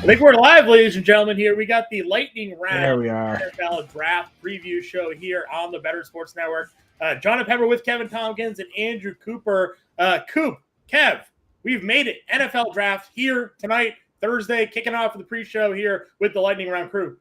think we're live, ladies and gentlemen. Here we got the lightning round. There we are. NFL draft preview show here on the Bettor Sports Network. Jon Impemba with Kevin Tompkins and Andrew Cooper. Kev, we've made it. NFL draft here tonight, Thursday, kicking off the pre-show here with the lightning round crew.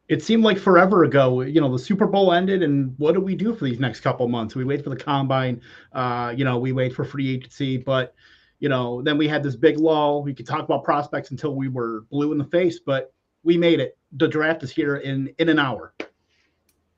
It seemed like forever ago. The Super Bowl ended, and what do we do for these next couple months? We wait for the combine. We wait for free agency, but then we had this big lull. We could talk about prospects until we were blue in the face, but we made it. The draft is here in an hour.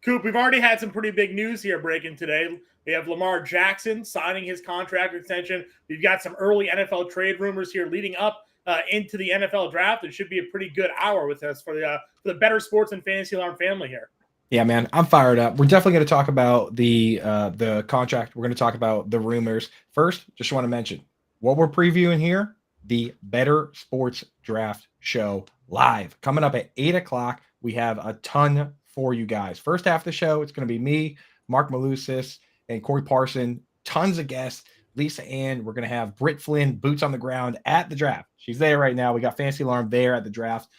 Coop, we've already had some pretty big news here breaking today. We have Lamar Jackson signing his contract extension. We've got some early NFL trade rumors here leading up into the NFL draft. It should be a pretty good hour with us for the Bettor Sports and Fantasy Alarm family here. Yeah, man, I'm fired up. We're definitely going to talk about the contract. We're going to talk about the rumors. First, just want to mention what we're previewing here, the Bettor Sports Draft Show live. Coming up at 8 o'clock, we have a ton for you guys. First half of the show, it's going to be me, Mark Malusis, and Corey Parson. Tons of guests. Lisa Ann. We're going to have Britt Flynn, boots on the ground at the draft. She's there right now. We got Fantasy Alarm there at the draft.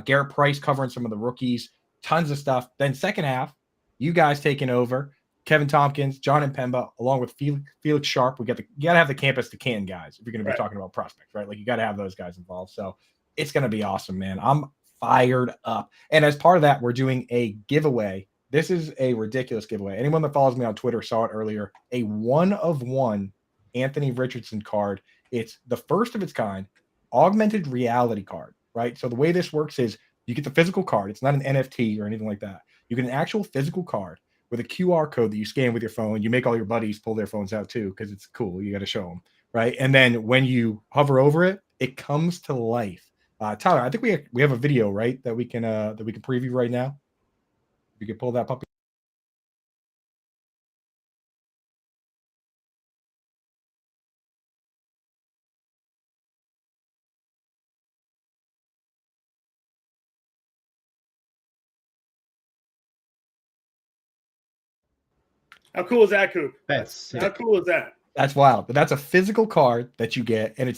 Garrett Price covering some of the rookies. Tons of stuff. Then second half, you guys taking over. Kevin Tompkins, Jon Impemba, along with Felix Sharp. You got to have the campus to can guys if you're going to be talking about prospects, right? Like you got to have those guys involved. So it's going to be awesome, man. I'm fired up. And as part of that, we're doing a giveaway. This is a ridiculous giveaway. Anyone that follows me on Twitter saw it earlier. A 1-of-1 Anthony Richardson card. It's the first of its kind, augmented reality card, right? So the way this works is you get the physical card. It's not an NFT or anything like that. You get an actual physical card with a QR code that you scan with your phone. You make all your buddies pull their phones out too because it's cool. You got to show them, right? And then when you hover over it, it comes to life. Tyler, I think we have a video, right, that we can preview right now. We can pull that puppy. How cool is that, Coop? How cool is that? That's wild. But that's a physical card that you get, and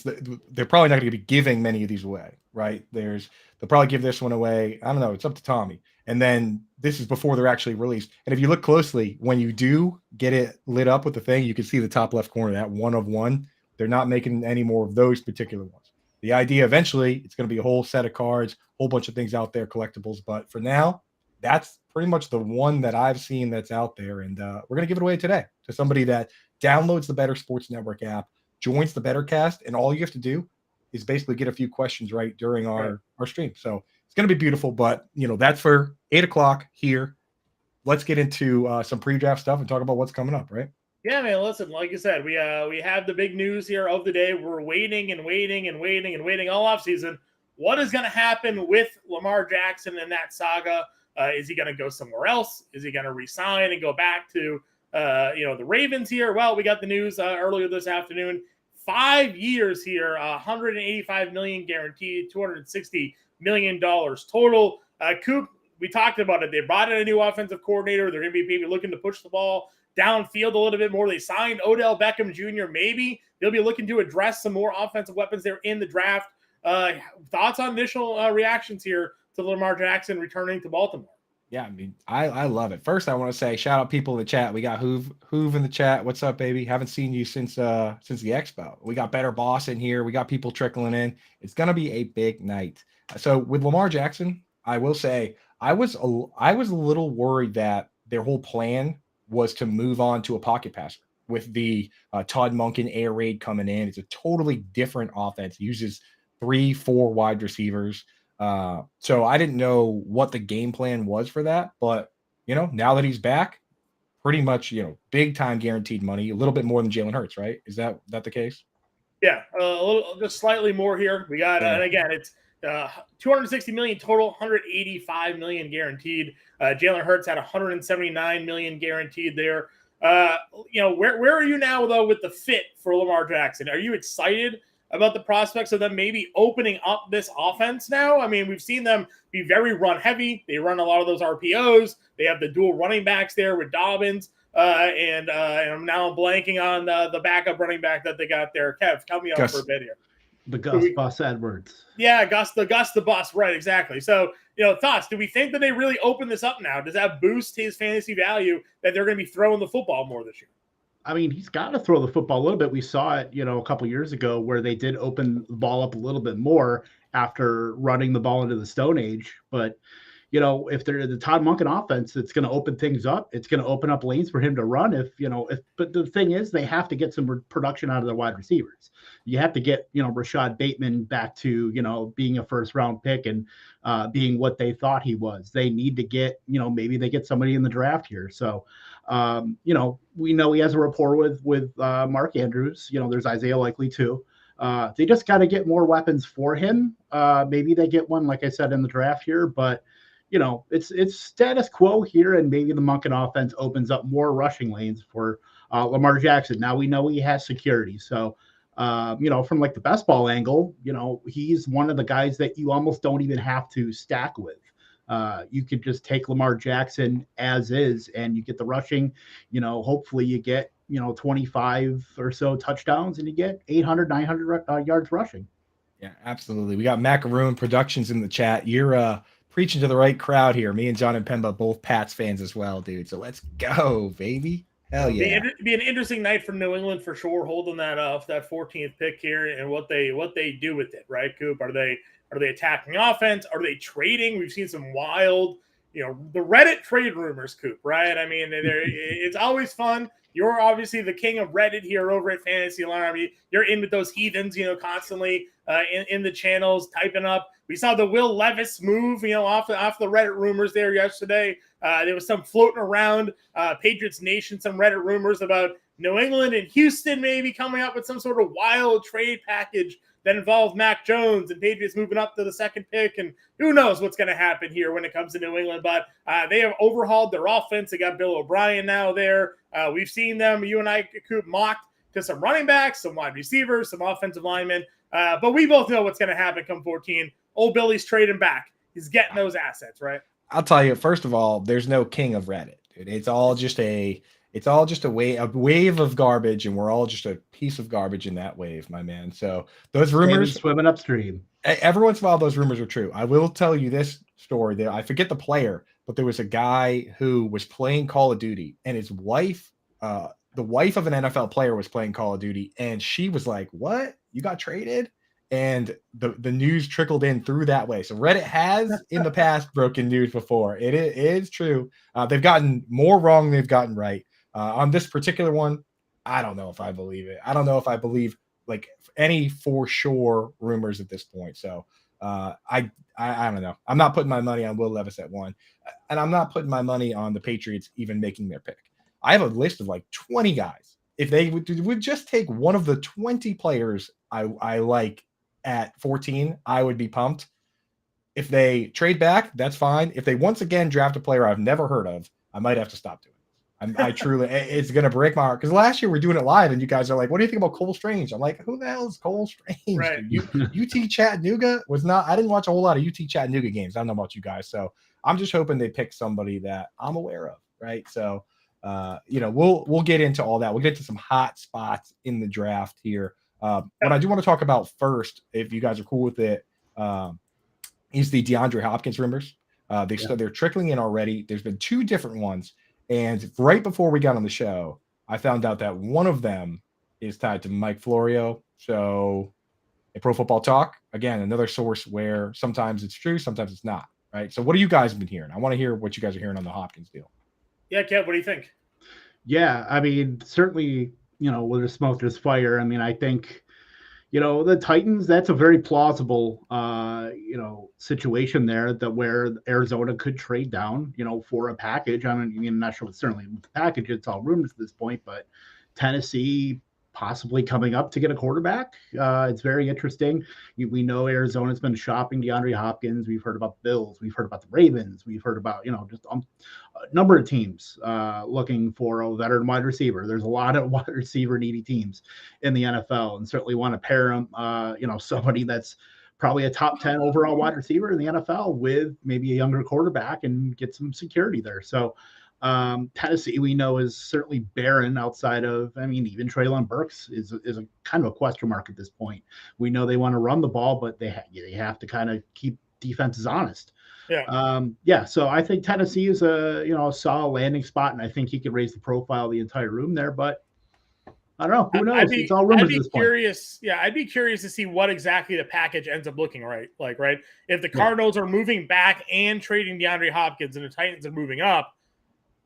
they're probably not going to be giving many of these away, right? They'll probably give this one away. I don't know. It's up to Tommy. And then this is before they're actually released. And if you look closely, when you do get it lit up with the thing, you can see the top left corner, that 1-of-1. They're not making any more of those particular ones. The idea eventually, it's going to be a whole set of cards, whole bunch of things out there, collectibles. But for now, that's pretty much the one that I've seen that's out there. And we're going to give it away today to somebody that downloads the Bettor Sports Network app, joins the BettorCast, and all you have to do is basically get a few questions right during our stream. So it's going to be beautiful, but that's for 8 o'clock here. Let's get into some pre-draft stuff and talk about what's coming up, right? Yeah, man, listen, like I said, we have the big news here of the day. We're waiting all offseason. What is going to happen with Lamar Jackson in that saga? Is he going to go somewhere else? Is he going to resign and go back to the Ravens here? Well, we got the news earlier this afternoon. 5 years here, $185 million guaranteed, $260 million total. Coop, we talked about it. They brought in a new offensive coordinator. They're going to be maybe looking to push the ball downfield a little bit more. They signed Odell Beckham Jr. Maybe they'll be looking to address some more offensive weapons there in the draft. Thoughts on initial reactions here to Lamar Jackson returning to Baltimore? Yeah, I mean, I love it. First, I want to say shout out people in the chat. We got Hoove in the chat. What's up, baby? Haven't seen you since the expo. We got Better Boss in here. We got people trickling in. It's gonna be a big night. So with Lamar Jackson, I will say I was a little worried that their whole plan was to move on to a pocket passer with the Todd Monken air raid coming in. It's a totally different offense. It uses 3-4 wide receivers. So I didn't know what the game plan was for that, but now that he's back, pretty much, big time guaranteed money, a little bit more than Jalen Hurts, right? Is that the case? Yeah, a little, just slightly more here. We got, and again, it's $260 million total, $185 million guaranteed. Jalen Hurts had $179 million guaranteed there. Where are you now though with the fit for Lamar Jackson? Are you excited about the prospects of them maybe opening up this offense now? I mean, we've seen them be very run heavy. They run a lot of those RPOs. They have the dual running backs there with Dobbins. And I'm now blanking on the backup running back that they got there. Kev, help me out for a bit here. The Gus Bus Edwards. Yeah, Gus the Bus, right? Exactly. So, thoughts? Do we think that they really open this up now? Does that boost his fantasy value that they're going to be throwing the football more this year? I mean, he's got to throw the football a little bit. We saw it, a couple years ago where they did open the ball up a little bit more after running the ball into the Stone Age. But, if they're the Todd Monken offense, it's going to open things up. It's going to open up lanes for him to run. But the thing is, they have to get some production out of their wide receivers. You have to get, Rashad Bateman back to, being a first round pick and being what they thought he was. They need to get, maybe they get somebody in the draft here. So, we know he has a rapport with Mark Andrews. There's Isaiah Likely too. They just got to get more weapons for him. Maybe they get one, like I said, in the draft here, but it's status quo here, and maybe the Monken offense opens up more rushing lanes for Lamar Jackson. Now we know he has security. So, from like the best ball angle, he's one of the guys that you almost don't even have to stack with. You could just take Lamar Jackson as is, and you get the rushing. Hopefully you get 25 or so touchdowns, and you get 800, 900 yards rushing. Yeah, absolutely. We got Macaroon Productions in the chat. You're preaching to the right crowd here. Me and Jon Impemba, both Pats fans as well, dude. So let's go, baby. Hell yeah. Be an interesting night for New England for sure, holding that 14th pick here and what they do with it, right, Coop? Are they attacking offense? Are they trading? We've seen some wild, the Reddit trade rumors, Coop, right? I mean, it's always fun. You're obviously the king of Reddit here over at Fantasy Alarm. You're in with those heathens, constantly in the channels, typing up. We saw the Will Levis move, off the Reddit rumors there yesterday. There was some floating around Patriots Nation, some Reddit rumors about New England and Houston maybe coming up with some sort of wild trade package that involved Mac Jones and Patriots moving up to the second pick. And who knows what's going to happen here when it comes to New England. But they have overhauled their offense. They got Bill O'Brien now there. We've seen them, you and I, Coop, mocked to some running backs, some wide receivers, some offensive linemen. But we both know what's going to happen come 14. Old Billy's trading back. He's getting those assets, right? I'll tell you, first of all, there's no king of Reddit, dude. It's all just a wave of garbage, and we're all just a piece of garbage in that wave, my man. So those rumors swimming upstream. Every once in a while, those rumors are true. I will tell you this story that I forget the player, but there was a guy who was playing Call of Duty, and his wife, the wife of an NFL player, was playing Call of Duty, and she was like, "What? You got traded?" And the news trickled in through that way. So Reddit has in the past broken news before. It is true. They've gotten more wrong than they've gotten right. On this particular one, I don't know if I believe it. I don't know if I believe like any for sure rumors at this point. So I don't know. I'm not putting my money on Will Levis at 1, and I'm not putting my money on the Patriots even making their pick. I have a list of like 20 guys. If they would just take one of the 20 players I like at 14, I would be pumped. If they trade back, that's fine. If they once again draft a player I've never heard of, I might have to stop doing it. I truly, it's going to break my heart. Because last year we're doing it live, and you guys are like, what do you think about Cole Strange? I'm like, who the hell is Cole Strange? Right. UT Chattanooga I didn't watch a whole lot of UT Chattanooga games. I don't know about you guys. So I'm just hoping they pick somebody that I'm aware of. Right. So, we'll get into all that. We'll get to some hot spots in the draft here. What I do want to talk about first, if you guys are cool with it, is the DeAndre Hopkins rumors. They're trickling in already. There's been 2 different ones. And right before we got on the show, I found out that one of them is tied to Mike Florio. So a Pro Football Talk, again, another source where sometimes it's true, sometimes it's not. Right. So what do you guys been hearing? I want to hear what you guys are hearing on the Hopkins deal. Yeah, Kev, what do you think? Yeah, I mean, certainly, where there's smoke, there's fire. I mean, I think, the Titans, that's a very plausible, situation there that where Arizona could trade down, for a package. I'm not sure what certainly with the package, it's all rumors at this point, but Tennessee possibly coming up to get a quarterback. It's very interesting. We know Arizona's been shopping DeAndre Hopkins. We've heard about the Bills. We've heard about the Ravens. We've heard about, just a number of teams looking for a veteran wide receiver. There's a lot of wide receiver needy teams in the NFL, and certainly want to pair them, somebody that's probably a top 10 overall wide receiver in the NFL with maybe a younger quarterback and get some security there. So, Tennessee, we know, is certainly barren outside of, I mean, even Treylon Burks is a kind of a question mark at this point. We know they want to run the ball, but they have to kind of keep defenses honest. Yeah. So I think Tennessee is a solid landing spot, and I think he could raise the profile of the entire room there. But I don't know. Who knows? It's all rumors at this point. Yeah, I'd be curious to see what exactly the package ends up looking like. Right, if the Cardinals are moving back and trading DeAndre Hopkins, and the Titans are moving up,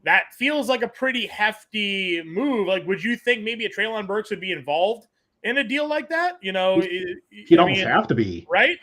that feels like a pretty hefty move. Like, would you think maybe a Treylon Burks would be involved in a deal like that? He'd almost have to be, right?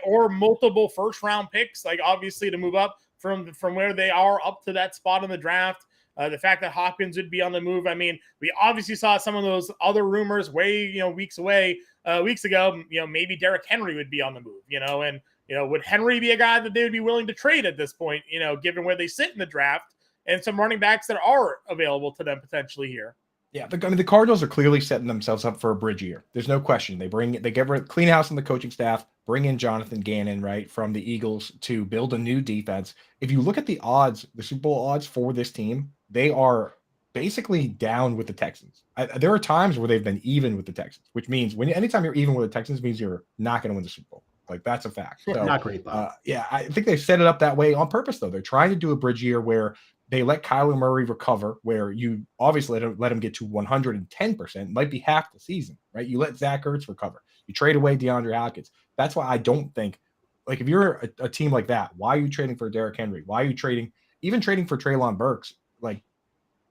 Or multiple first-round picks, like obviously to move up from where they are up to that spot in the draft. The fact that Hopkins would be on the move. I mean, we obviously saw some of those other rumors weeks ago. Maybe Derrick Henry would be on the move. And would Henry be a guy that they would be willing to trade at this point? Given where they sit in the draft and some running backs that are available to them potentially here. Yeah, the Cardinals are clearly setting themselves up for a bridge year. There's no question. They get rid of clean house on the coaching staff, bring in Jonathan Gannon, right, from the Eagles to build a new defense. If you look at the odds, the Super Bowl odds for this team, they are basically down with the Texans. There are times where they've been even with the Texans, which means anytime you're even with the Texans means you're not going to win the Super Bowl. Like, that's a fact. So, not great. Yeah, I think they've set it up that way on purpose, though. They're trying to do a bridge year where they let Kyler Murray recover, where you obviously let him get to 110%, might be half the season, right? You let Zach Ertz recover. You trade away DeAndre Hopkins. That's why I don't think, like, if you're a team like that, why are you trading for Derrick Henry? Why are you trading for Treylon Burks, like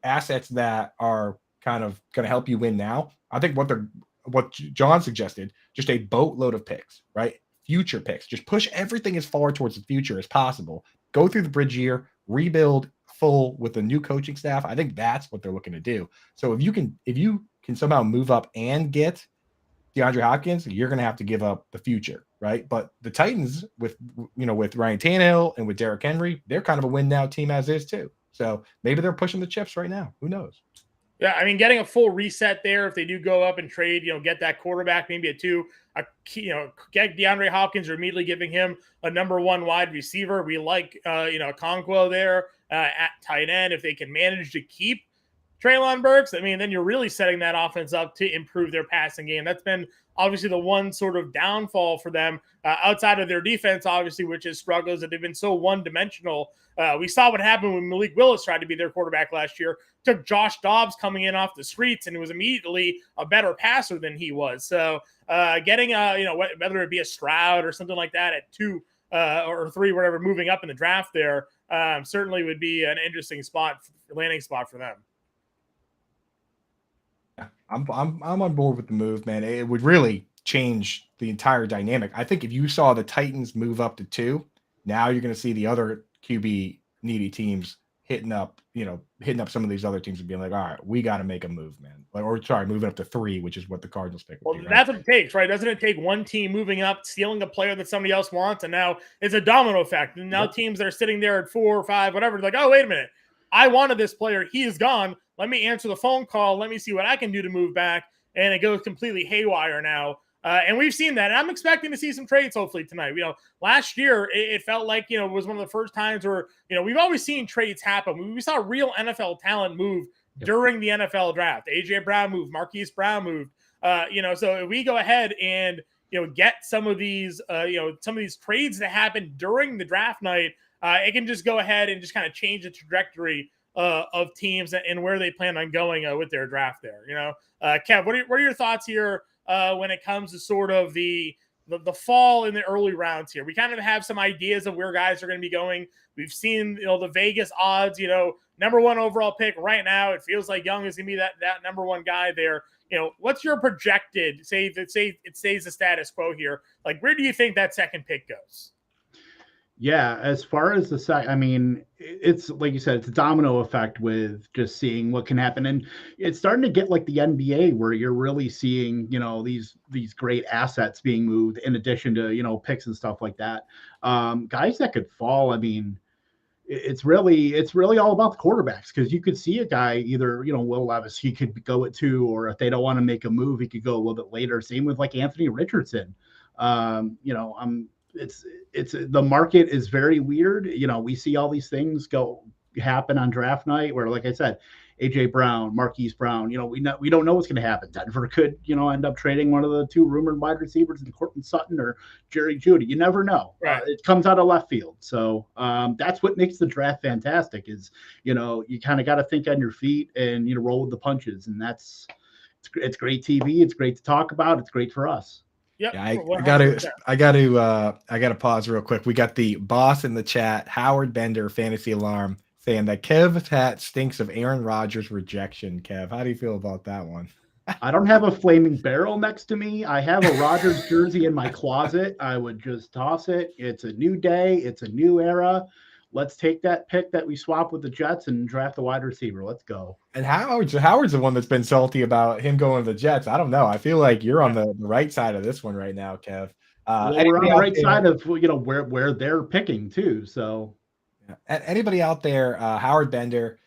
assets that are kind of going to help you win now? I think what John suggested, just a boatload of picks, right? Future picks. Just push everything as far towards the future as possible. Go through the bridge year, rebuild full with a new coaching staff. I think that's what they're looking to do. So if you can somehow move up and get DeAndre Hopkins, you're going to have to give up the future, right? But the Titans with Ryan Tannehill and with Derrick Henry, they're kind of a win now team as is too. So maybe they're pushing the chips right now. Who knows? Yeah, I mean, getting a full reset there if they do go up and trade, get that quarterback maybe at 2, get DeAndre Hopkins, or immediately giving him a number 1 wide receiver. We like Okonkwo there at tight end. If they can manage to keep Treylon Burks, I mean, then you're really setting that offense up to improve their passing game. That's been obviously the one sort of downfall for them outside of their defense, obviously, which is struggles that they've been so one-dimensional. We saw what happened when Malik Willis tried to be their quarterback last year, took Josh Dobbs coming in off the streets, and was immediately a better passer than he was. So getting, whether it be a Stroud or something like that at 2 or 3, whatever, moving up in the draft there, certainly would be an interesting landing spot for them. Yeah, I'm on board with the move, man. It would really change the entire dynamic. I think if you saw the Titans move up to 2, now you're going to see the other QB needy teams hitting up some of these other teams and being like, all right, we got to make a move, man. Moving up to 3, which is what the Cardinals pick. Well, that's what it takes, right? Doesn't it take one team moving up, stealing a player that somebody else wants, and now it's a domino effect. And now teams that are sitting there at 4 or 5, whatever, like, oh, wait a minute, I wanted this player, he is gone. Let me answer the phone call. Let me see what I can do to move back. And it goes completely haywire now. And we've seen that. And I'm expecting to see some trades hopefully tonight. Last year, it felt like, it was one of the first times where, we've always seen trades happen. We saw real NFL talent move during the NFL draft. A.J. Brown moved. Marquise Brown moved. So if we go ahead and, get some of these trades that happen during the draft night, it can just go ahead and just kind of change the trajectory of teams and where they plan on going with their draft there. Kev, what are your thoughts here when it comes to sort of the fall in the early rounds here? We kind of have some ideas of where guys are going to be going. We've seen, the Vegas odds, number 1 overall pick right now. It feels like Young is going to be that number 1 guy there. What's your projected, say it stays the status quo here. Like, where do you think that second pick goes? Yeah, as far as it's like you said, it's a domino effect with just seeing what can happen. And it's starting to get like the NBA where you're really seeing, these great assets being moved in addition to, picks and stuff like that. Guys that could fall, it's really all about the quarterbacks, because you could see a guy either, Will Levis, he could go at 2, or if they don't want to make a move, he could go a little bit later. Same with like Anthony Richardson. It's the market is very weird. We see all these things go happen on draft night, where, like I said, AJ Brown, Marquise Brown, we don't know what's going to happen. Denver could, end up trading one of the two rumored wide receivers in Courtland Sutton or Jerry Jeudy. You never know. Right. It comes out of left field. So that's what makes the draft fantastic is, you kind of got to think on your feet and, roll with the punches. And it's great TV. It's great to talk about. It's great for us. Yep. Yeah, I gotta pause real quick. We got the boss in the chat, Howard Bender, Fantasy Alarm, saying that Kev's hat stinks of Aaron Rodgers rejection. Kev, how do you feel about that one? I don't have a flaming barrel next to me. I have a Rodgers jersey in my closet. I would just toss it. It's a new day. It's a new era. Let's take that pick that we swap with the Jets and draft a wide receiver. Let's go. And Howard's the one that's been salty about him going to the Jets. I don't know. I feel like you're on the right side of this one right now, Kev. Well, we're on the right side of where they're picking too. So, anybody out there, Howard Bender,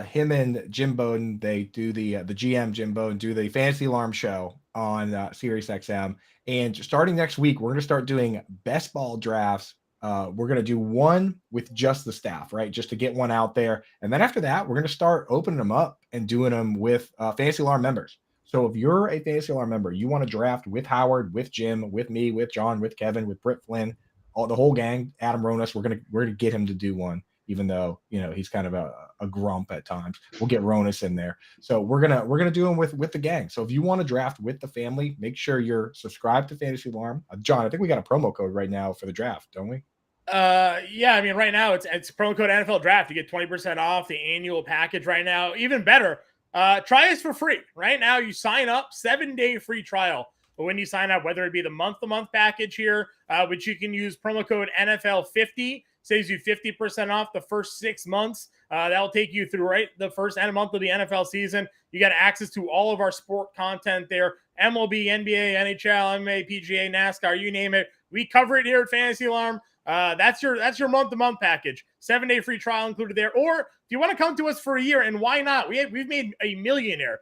him and Jim Bowden, they do the GM Jim Bowden do the Fantasy Alarm show on Sirius XM. And starting next week, we're going to start doing best ball drafts. We're going to do one with just the staff, right? Just to get one out there. And then after that, we're going to start opening them up and doing them with Fantasy Alarm members. So if you're a Fantasy Alarm member, you want to draft with Howard, with Jim, with me, with John, with Kevin, with Britt Flynn, the whole gang, Adam Ronas, we're gonna get him to do one, even though, he's kind of a grump at times. We'll get Ronas in there. So we're gonna do them with the gang. So if you want to draft with the family, make sure you're subscribed to Fantasy Alarm. John, I think we got a promo code right now for the draft, don't we? Yeah, I mean, right now it's promo code NFL Draft. You get 20% off the annual package right now. Even better, try us for free. Right now, you sign up, 7-day free trial. But when you sign up, whether it be the month-to-month package here, which you can use promo code NFL50, saves you 50% off the first 6 months. That'll take you through the first month of the NFL season. You got access to all of our sport content there. MLB, NBA, NHL, MMA, PGA, NASCAR, you name it. We cover it here at Fantasy Alarm. That's your month-to-month package. 7-day free trial included there. Or if you want to come to us for a year, and why not? We've made a millionaire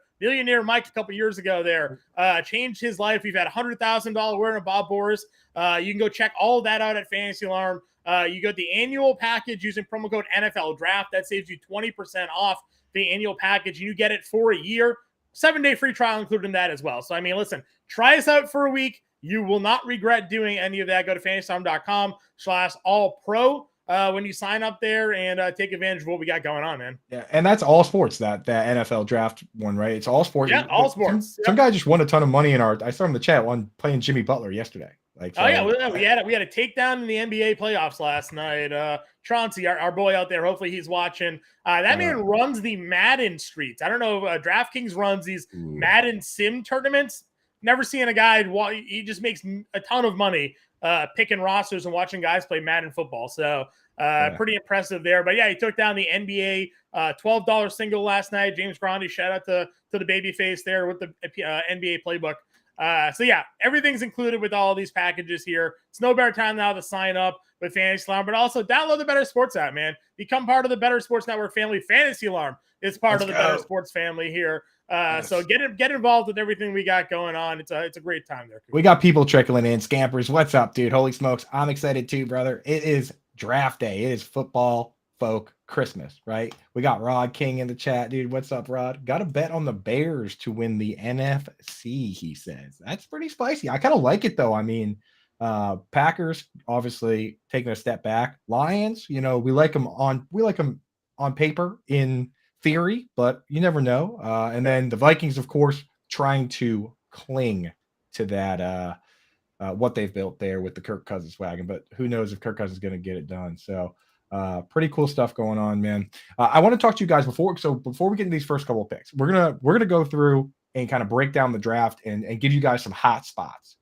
Mike a couple years ago there, changed his life. We've had $100,000 wearing a Bob Boris. You can go check all of that out at Fantasy Alarm. You got the annual package using promo code NFL Draft. That saves you 20% off the annual package, and you get it for a year. 7-day free trial included in that as well. So, I mean, listen, try us out for a week. You will not regret doing any of that. Go to fantasystorm.com/all-pro when you sign up there and take advantage of what we got going on, man. Yeah, and that's all sports, that NFL draft one, right? It's all sports. Yeah, all sports. Some guy just won a ton of money I saw in the chat one playing Jimmy Butler yesterday. We had a takedown in the NBA playoffs last night. Chauncey, our boy out there, hopefully he's watching. That man runs the Madden streets. I don't know if DraftKings runs these Madden sim tournaments. Never seen a guy. He just makes a ton of money picking rosters and watching guys play Madden football. So pretty impressive there. But yeah, he took down the NBA $12 single last night. James Grandi, shout out to the baby face there with the NBA playbook. So yeah, everything's included with all of these packages here. It's no better time now to sign up with Fantasy Alarm, but also download the Better Sports app, man. Become part of the Better Sports Network family. Fantasy Alarm is part of the Better Sports family here. So get involved with everything we got going on. It's a great time there. We got people trickling in. Scampers, what's up, dude? Holy smokes. I'm excited too, brother. It is draft day. It is football folk Christmas, right? We got Rod King in the chat, dude. What's up, Rod? Got a bet on the Bears to win the NFC, he says. That's pretty spicy. I kind of like it though. I mean, Packers obviously taking a step back. Lions, we like them on paper in theory, but you never know. And then the Vikings, of course, trying to cling to that what they've built there with the Kirk Cousins wagon, but who knows if Kirk Cousins is going to get it done. So pretty cool stuff going on, man. I want to talk to you guys before we get into these first couple of picks. We're gonna go through and kind of break down the draft and give you guys some hot spots,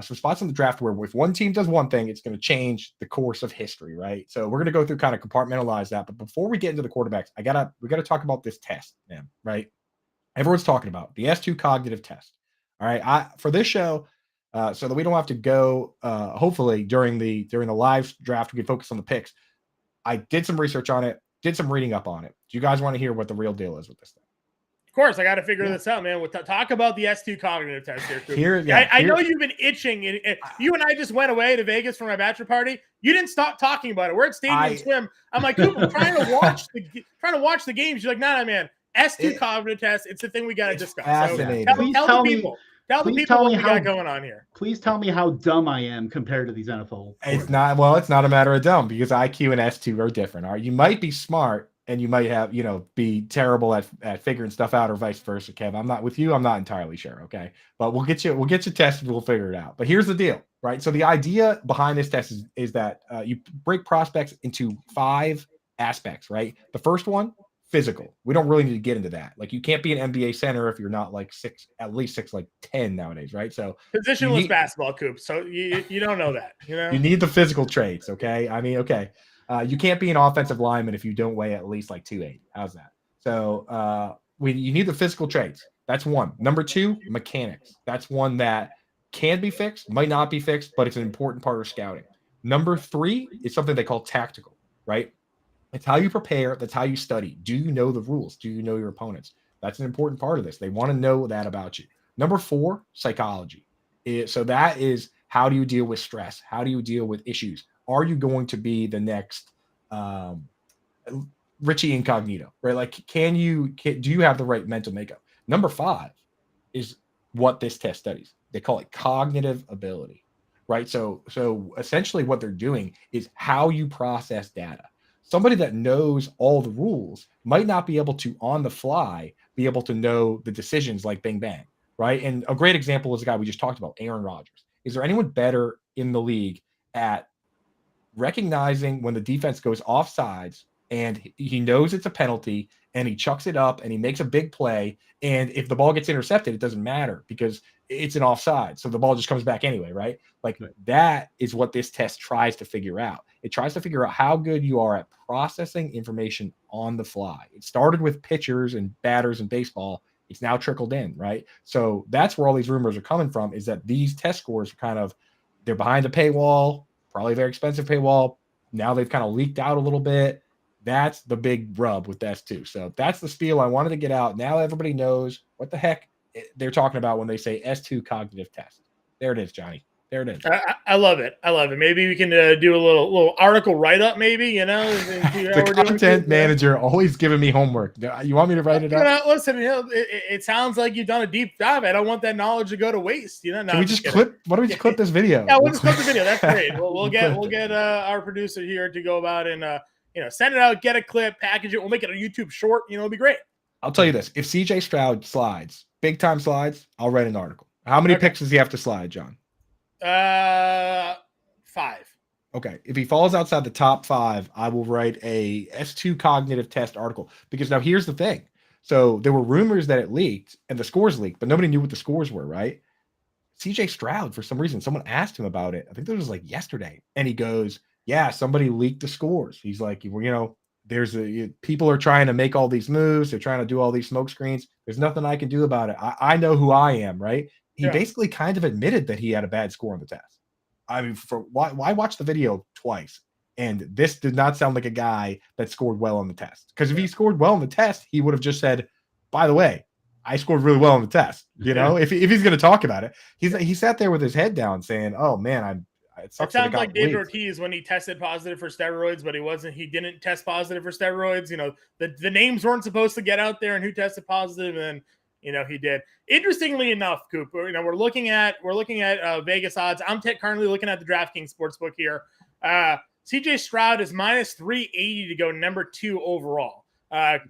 some spots in the draft where if one team does one thing, it's going to change the course of history, right? So we're going to go through kind of compartmentalize that. But before we get into the quarterbacks, we got to talk about this test, man, right? Everyone's talking about the S2 cognitive test. All right. For this show, so that we don't have to go, hopefully during the live draft, we can focus on the picks. I did some research on it, did some reading up on it. Do you guys want to hear what the real deal is with this thing? course. I got to figure this out, man. We'll talk about the S2 cognitive test here. I know you've been itching. And you and I just went away to Vegas for my bachelor party. You didn't stop talking about it. We're at Stadium Swim. I'm like, Cooper, I'm trying to watch the games. You're like, nah, man. S2 cognitive test. It's the thing we got to discuss. Fascinating. So tell the people. Tell the people what we got going on here. Please tell me how dumb I am compared to these NFL. It's not a matter of dumb because IQ and S2 are different. All right, you might be smart and you might have, be terrible at figuring stuff out or vice versa, Kev. I'm not with you. I'm not entirely sure. Okay. But we'll get you tested. We'll figure it out. But here's the deal, right? So the idea behind this test is that you break prospects into 5 aspects, right? The first one, physical. We don't really need to get into that. Like, you can't be an NBA center if you're not like at least 6'10" nowadays, right? So positionless basketball, Coop. So you don't know that, You need the physical traits, okay? I mean, okay. You can't be an offensive lineman if you don't weigh at least like 280. How's that? So you need the physical traits. That's one. Number 2, mechanics. That's one that can be fixed, might not be fixed, but it's an important part of scouting. Number 3 is something they call tactical, right? It's how you prepare. That's how you study. Do you know the rules? Do you know your opponents? That's an important part of this. They want to know that about you. Number 4, psychology. So that is, how do you deal with stress? How do you deal with issues? Are you going to be the next Richie Incognito, right? Like, do you have the right mental makeup? Number 5 is what this test studies. They call it cognitive ability, right? So essentially what they're doing is how you process data. Somebody that knows all the rules might not be able to, on the fly, be able to know the decisions like bing, bang, right? And a great example is a guy we just talked about, Aaron Rodgers. Is there anyone better in the league at recognizing when the defense goes off sides and he knows it's a penalty and he chucks it up and he makes a big play, and if the ball gets intercepted, it doesn't matter because it's an offside, so the ball just comes back anyway, right? Like, that is what this test tries to figure out. It tries to figure out how good you are at processing information on the fly. It started with pitchers and batters in baseball. It's now trickled in, right? So that's where all these rumors are coming from, is that these test scores are they're behind a paywall, probably a very expensive paywall. Now they've kind of leaked out a little bit. That's the big rub with S2. So that's the spiel I wanted to get out. Now everybody knows what the heck they're talking about when they say S2 cognitive test. There it is, Johnny. There it is. I love it. I love it. Maybe we can do a little article write-up, maybe, The content manager always giving me homework. You want me to write it up? Listen, it sounds like you've done a deep dive. I don't want that knowledge to go to waste. Can we just clip? Why don't we just clip this video? Yeah, we'll just clip the video. That's great. We'll get our producer here to go about and send it out, get a clip, package it. We'll make it a YouTube short. It'll be great. I'll tell you this: if CJ Stroud slides, big time slides, I'll write an article. How many picks does he have to slide, John? 5. Okay. If he falls outside the top 5, I will write a S2 cognitive test article. Because now here's the thing. So there were rumors that it leaked and the scores leaked, but nobody knew what the scores were, right? CJ Stroud, for some reason, someone asked him about it. I think that was like yesterday. And he goes, yeah, somebody leaked the scores. He's like, people are trying to make all these moves. They're trying to do all these smoke screens. There's nothing I can do about it. I know who I am, right? He basically kind of admitted that he had a bad score on the test. I mean, why watch the video twice? And this did not sound like a guy that scored well on the test. Because if he scored well on the test, he would have just said, by the way, I scored really well on the test. If he's going to talk about it, he sat there with his head down saying, oh man, it sounds like David Ortiz when he tested positive for steroids, but he didn't test positive for steroids. The names weren't supposed to get out there and who tested positive, and he did. Interestingly enough, Coop, we're looking at Vegas odds. I'm currently looking at the DraftKings Sportsbook here. CJ Stroud is minus 380 to go number 2 overall.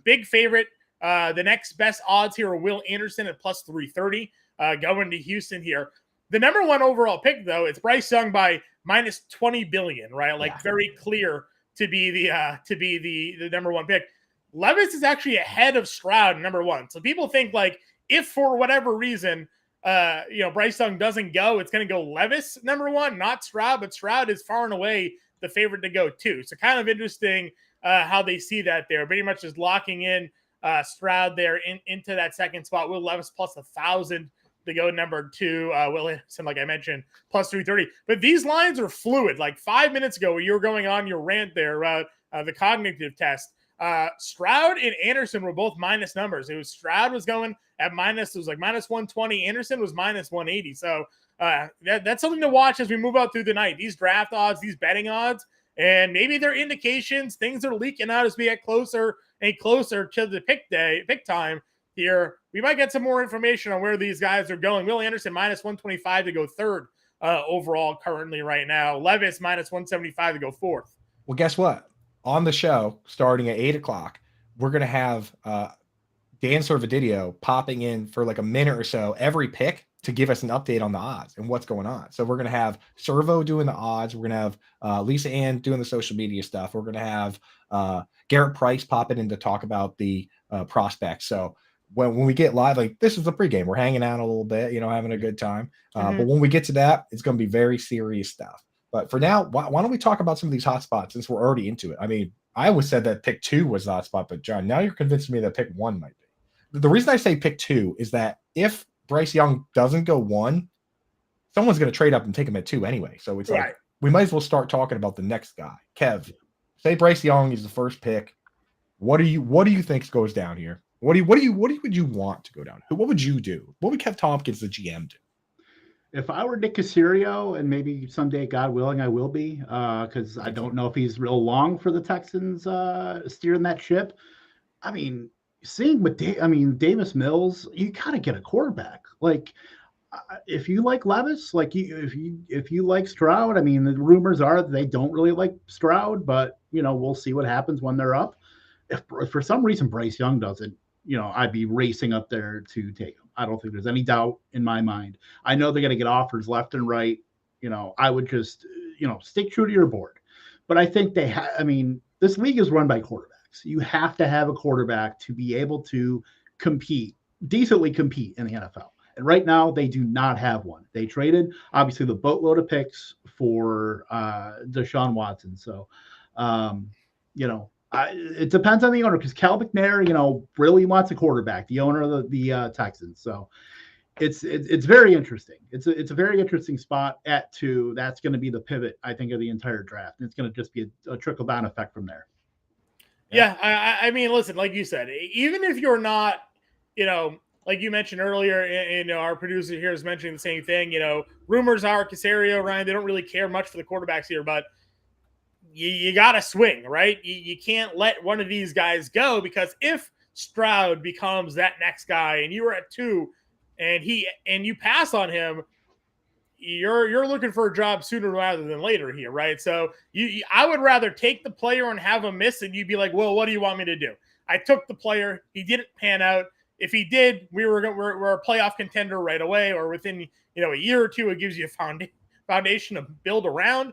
Big favorite. The next best odds here are Will Anderson at plus 330 going to Houston here. The number 1 overall pick, though, it's Bryce Young by minus 20 billion, right? Very clear to be the number 1 pick. Levis is actually ahead of Stroud, number 1. So people think if for whatever reason, Bryce Young doesn't go, it's going to go Levis number 1, not Stroud, but Stroud is far and away the favorite to go too. So kind of interesting how they see that there. Pretty much just locking in Stroud there into that second spot. Will Levis plus 1,000 to go number 2. Will Anderson, like I mentioned, plus 330. But these lines are fluid. Like 5 minutes ago, where you were going on your rant there, the cognitive test. Stroud and Anderson were both minus numbers. It was Stroud was going at minus, it was like minus 120. Anderson was minus 180. So that's something to watch as we move out through the night. These draft odds, these betting odds, and maybe they're indications, things are leaking out as we get closer and closer to the pick time here. We might get some more information on where these guys are going. Will Anderson minus 125 to go third overall currently right now. Levis minus 175 to go fourth. Well, guess what? On the show, starting at 8 o'clock, we're going to have Dan Servadidio popping in for like a minute or so every pick to give us an update on the odds and what's going on. So we're going to have Servo doing the odds. We're going to have Lisa Ann doing the social media stuff. We're going to have Garrett Price popping in to talk about the prospects. So when we get live, like this is the pregame, we're hanging out a little bit, having a good time. But when we get to that, it's going to be very serious stuff. But for now, why don't we talk about some of these hot spots since we're already into it? I mean, I always said that pick 2 was the hot spot, but John, now you're convincing me that pick 1 might be. The reason I say pick 2 is that if Bryce Young doesn't go 1, someone's going to trade up and take him at 2 anyway. So it's like we might as well start talking about the next guy. Kev, say Bryce Young is the first pick. What do you think goes down here? What would you want to go down? What would you do? What would Kev Tompkins, the GM, do? If I were Nick Caserio, and maybe someday, God willing, I will be, because I don't know if he's real long for the Texans steering that ship. I mean, seeing with Davis Mills, you gotta get a quarterback. Like, if you like Levis, like if you like Stroud, I mean, the rumors are that they don't really like Stroud, but we'll see what happens when they're up. If for some reason Bryce Young doesn't, I'd be racing up there to take him. I don't think there's any doubt in my mind. I know they're going to get offers left and right. I would just, stick true to your board. But I think this league is run by quarterbacks. You have to have a quarterback to be able to decently compete in the NFL. And right now, they do not have one. They traded, obviously, the boatload of picks for Deshaun Watson. So, it depends on the owner, because Cal McNair, really wants a quarterback, the owner of the Texans. So it's very interesting. It's a very interesting spot at 2. That's going to be the pivot, I think, of the entire draft. And it's going to just be a trickle down effect from there. Yeah. I mean, listen, like you said, even if you're not, like you mentioned earlier, and our producer here is mentioning the same thing, rumors are Caserio, Ryan, they don't really care much for the quarterbacks here, but you got to swing, right? You can't let one of these guys go, because if Stroud becomes that next guy and you were at 2 and you pass on him, you're looking for a job sooner rather than later here, right? So I would rather take the player and have him miss, and you'd be like, well, what do you want me to do? I took the player. He didn't pan out. If he did, we're a playoff contender right away, or within a year or 2, it gives you a foundation to build around.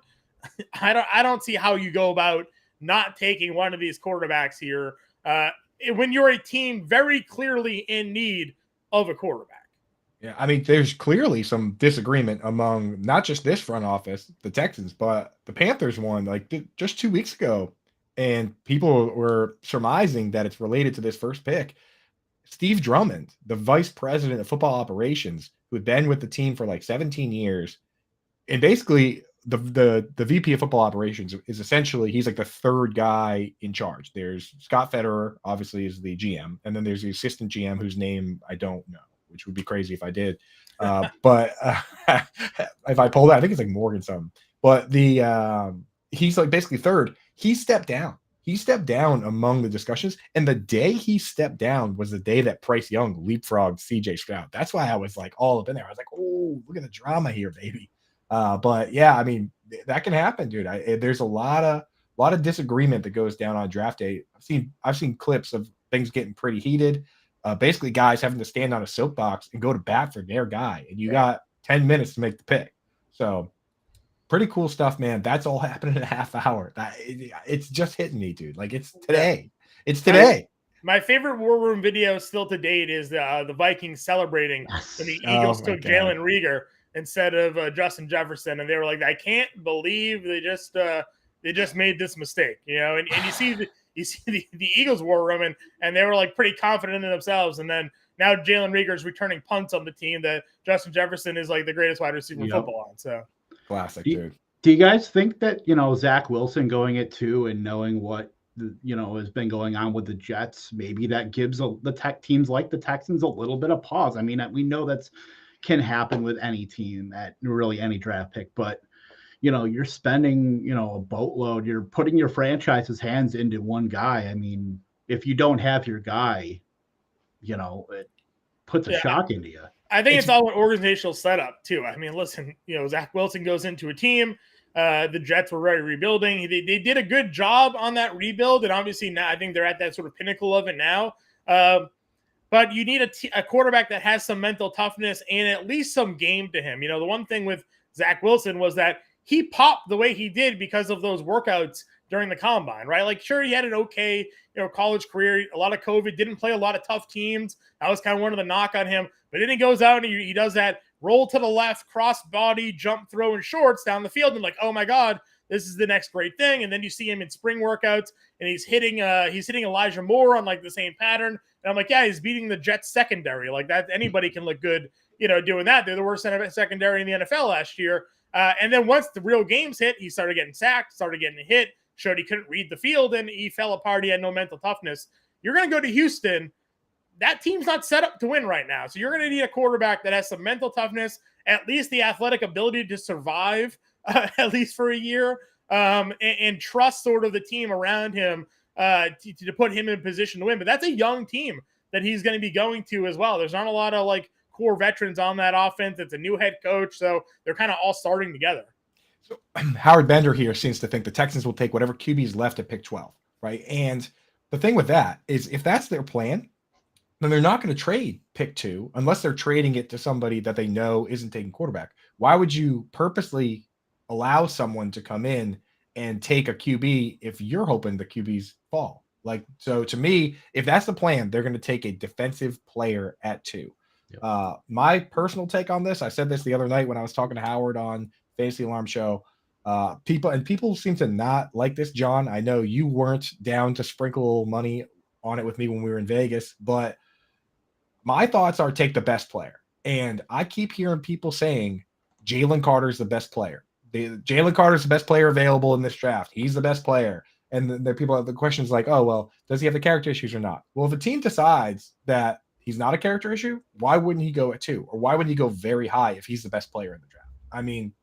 I don't see how you go about not taking one of these quarterbacks here when you're a team very clearly in need of a quarterback. Yeah, I mean, there's clearly some disagreement among not just this front office, the Texans, but the Panthers won just 2 weeks ago, and people were surmising that it's related to this first pick. Steve Drummond, the vice president of football operations, who had been with the team for like 17 years, and basically the VP of football operations is essentially, he's like the third guy in charge. There's Scott Federer, obviously, is the GM, and then there's the assistant GM whose name I don't know, which would be crazy if I did. But if I pull that, I think it's like Morgan something. But he's like basically third. He stepped down. He stepped down among the discussions, and the day he stepped down was the day that Bryce Young leapfrogged CJ Stroud. That's why I was like all up in there. I was like, oh, look at the drama here, baby. But yeah, I mean, that can happen, dude. There's a lot of disagreement that goes down on draft day. I've seen clips of things getting pretty heated. Basically, guys having to stand on a soapbox and go to bat for their guy, and you got 10 minutes to make the pick. So pretty cool stuff, man. That's all happening in a half hour. It's just hitting me, dude. Like, it's today. It's today. My favorite War Room video still to date is the Vikings celebrating when the Eagles took Jalen Reagor instead of Justin Jefferson, and they were like, I can't believe they just made this mistake, and you see the Eagles War Room, and they were like pretty confident in themselves, and then now Jalen Reagor is returning punts on the team that Justin Jefferson is like the greatest wide receiver in football on. So classic, dude. Do you guys think that Zach Wilson going at 2 and knowing what has been going on with the Jets. Maybe that gives the tech teams like the Texans a little bit of pause. I mean, we know that's can happen with any team at really any draft pick, but you're spending, a boatload. You're putting your franchise's hands into one guy. I mean, if you don't have your guy, it puts a shock into you. I think it's all an organizational setup too. I mean, listen, Zach Wilson goes into a team. The Jets were very rebuilding. They did a good job on that rebuild, and obviously now I think they're at that sort of pinnacle of it now. But you need a quarterback that has some mental toughness and at least some game to him. The one thing with Zach Wilson was that he popped the way he did because of those workouts during the combine, right? Like, sure, he had an okay, college career, a lot of COVID, didn't play a lot of tough teams. That was kind of one of the knock on him. But then he goes out and he does that roll to the left, cross body, jump throw in shorts down the field. And like, oh my God, this is the next great thing. And then you see him in spring workouts and he's hitting Elijah Moore on like the same pattern. And I'm like, yeah, he's beating the Jets secondary. Like that, anybody can look good, doing that. They're the worst secondary in the NFL last year. And then once the real games hit, he started getting sacked, started getting hit, showed he couldn't read the field, and he fell apart. He had no mental toughness. You're going to go to Houston. That team's not set up to win right now. So you're going to need a quarterback that has some mental toughness, at least the athletic ability to survive at least for a year, and trust sort of the team around him to put him in a position to win. But that's a young team that he's going to be going to as well. There's not a lot of like core veterans on that offense. It's a new head coach, so they're kind of all starting together. So Howard Bender here seems to think the Texans will take whatever QB's left at pick 12, right? And the thing with that is if that's their plan, then they're not going to trade pick 2 unless they're trading it to somebody that they know isn't taking quarterback. Why would you purposely allow someone to come in and take a QB if you're hoping the QBs fall? Like, so to me, if that's the plan, they're going to take a defensive player at 2. Yep. My personal take on this, I said this the other night when I was talking to Howard on Fantasy Alarm Show. People seem to not like this, John. I know you weren't down to sprinkle money on it with me when we were in Vegas, but my thoughts are take the best player. And I keep hearing people saying Jalen Carter's the best player. Jalen Carter's the best player available in this draft. He's the best player. And the question is like, oh, well, does he have the character issues or not? Well, if a team decides that he's not a character issue, why wouldn't he go at 2? Or why wouldn't he go very high if he's the best player in the draft? I mean,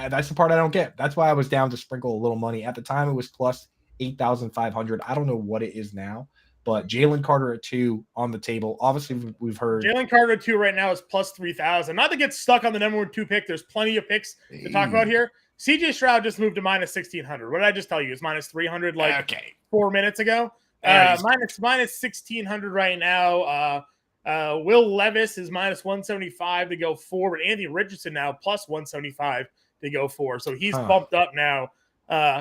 that's the part I don't get. That's why I was down to sprinkle a little money. At the time, it was plus 8,500. I don't know what it is now, but Jalen Carter at 2 on the table. Obviously, we've heard Jalen Carter at 2 right now is plus 3,000. Not to get stuck on the number 2 pick. There's plenty of picks to talk about here. CJ Stroud just moved to minus 1,600. What did I just tell you? It's minus 300 4 minutes ago. Minus 1,600 right now. Will Levis is minus 175 to go forward. Anthony Richardson now plus 175 to go for. So he's bumped up now,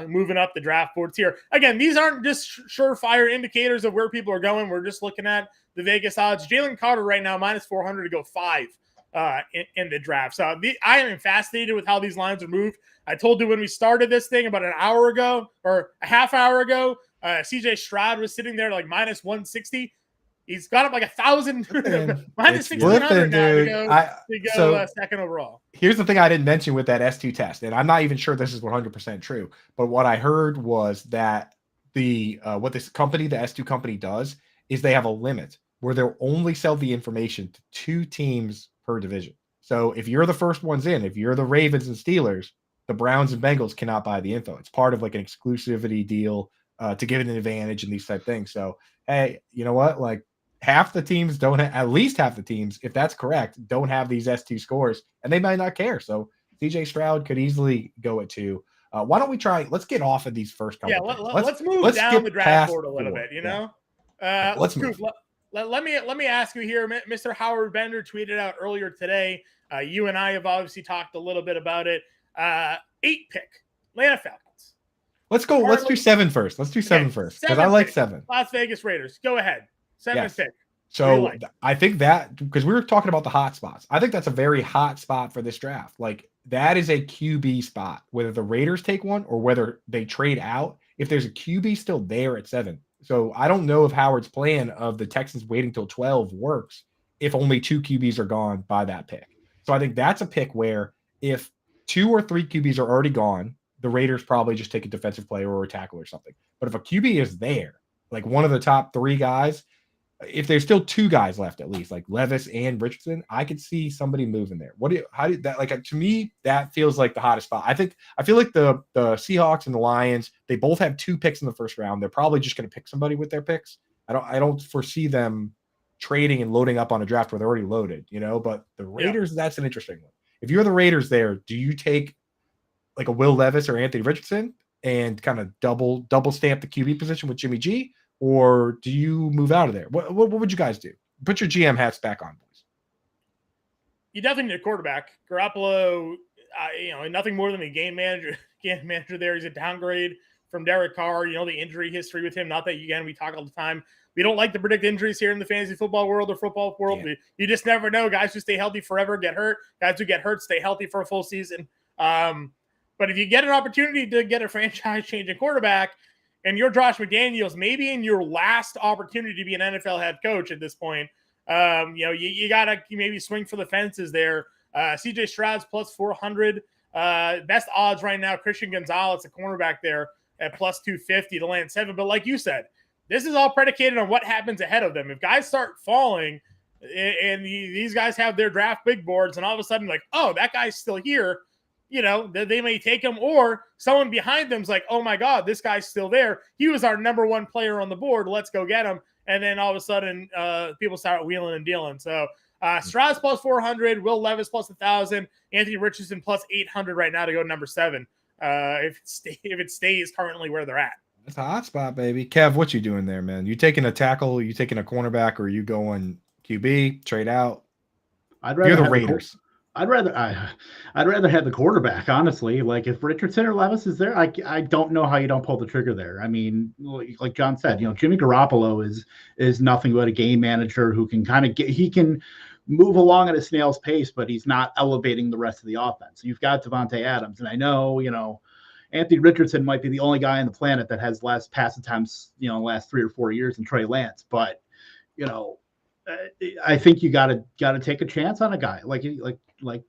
moving up the draft boards here. Again, these aren't just surefire indicators of where people are going. We're just looking at the Vegas odds. Jalen Carter right now, minus 400 to go 5 in the draft. So I am fascinated with how these lines are moved. I told you when we started this thing about an hour ago or a half hour ago, CJ Stroud was sitting there like minus 160. He's got up like 1,000, minus 1,600 now to go second overall. Here's the thing I didn't mention with that S2 test, and I'm not even sure this is 100% true, but what I heard was that what this company, the S2 company, does is they have a limit where they'll only sell the information to 2 teams per division. So if you're the first ones in, if you're the Ravens and Steelers, the Browns and Bengals cannot buy the info. It's part of like an exclusivity deal to give it an advantage and these type things. So, hey, you know what? Like, half the teams don't at least half the teams, if that's correct, don't have these S2 scores, and they might not care. So CJ Stroud could easily go at 2. Why don't we try? Let's get off of these first couple. Yeah, let's move down the draft board a little bit. Let's move. Let me ask you here, Mr. Howard Bender tweeted out earlier today. You and I have obviously talked a little bit about it. 8 pick Atlanta Falcons. Let's go. Let's do 7 first. Let's do 7 first because I like 7. Las Vegas Raiders. Go ahead. 7 pick. So I think that because we were talking about the hot spots, I think that's a very hot spot for this draft. Like that is a QB spot, whether the Raiders take one or whether they trade out. If there's a QB still there at 7. So I don't know if Howard's plan of the Texans waiting till 12 works if only 2 QBs are gone by that pick. So I think that's a pick where if 2 or 3 QBs are already gone, the Raiders probably just take a defensive player or a tackle or something. But if a QB is there, like one of the top 3 guys, if there's still 2 guys left at least, like Levis and Richardson, I could see somebody moving there. How did that, like, to me, that feels like the hottest spot. I feel like the Seahawks and the Lions, they both have 2 picks in the first round. They're probably just going to pick somebody with their picks. I don't foresee them trading and loading up on a draft where they're already loaded, but the Raiders, that's an interesting one. If you're the Raiders there, do you take like a Will Levis or Anthony Richardson and kind of double stamp the QB position with Jimmy G? Or do you move out of there? What would you guys do? Put your GM hats back on, boys. You definitely need a quarterback. Garoppolo, nothing more than a game manager there. He's a downgrade from Derek Carr. The injury history with him. Not that, again, we talk all the time. We don't like to predict injuries here in the fantasy football world or football world. Yeah. You just never know. Guys who stay healthy forever get hurt. Guys who get hurt stay healthy for a full season. But if you get an opportunity to get a franchise-changing quarterback, and you're Josh McDaniels, maybe in your last opportunity to be an NFL head coach at this point, you got to maybe swing for the fences there. CJ Stroud's plus 400. Best odds right now, Christian Gonzalez, a cornerback there, at plus 250 to land 7. But like you said, this is all predicated on what happens ahead of them. If guys start falling and these guys have their draft big boards and all of a sudden like, oh, that guy's still here, they may take him, or someone behind them's like, oh my God, this guy's still there. He was our number 1 player on the board. Let's go get him. And then all of a sudden, people start wheeling and dealing. So Stroud's plus 400, Will Levis plus 1,000, Anthony Richardson plus 800 right now to go number 7. If it stays currently where they're at. That's a hot spot, baby. Kev, what you doing there, man? You taking a tackle? You taking a cornerback? Or you going QB trade out? You're the Raiders. I'd rather have the quarterback, honestly. Like if Richardson or Levis is there, I don't know how you don't pull the trigger there. I mean, like John said, Jimmy Garoppolo is nothing but a game manager who can he can move along at a snail's pace, but he's not elevating the rest of the offense. You've got Devontae Adams, and I know, Anthony Richardson might be the only guy on the planet that has less pass attempts, last 3 or 4 years than Trey Lance, but I think you got to take a chance on a guy like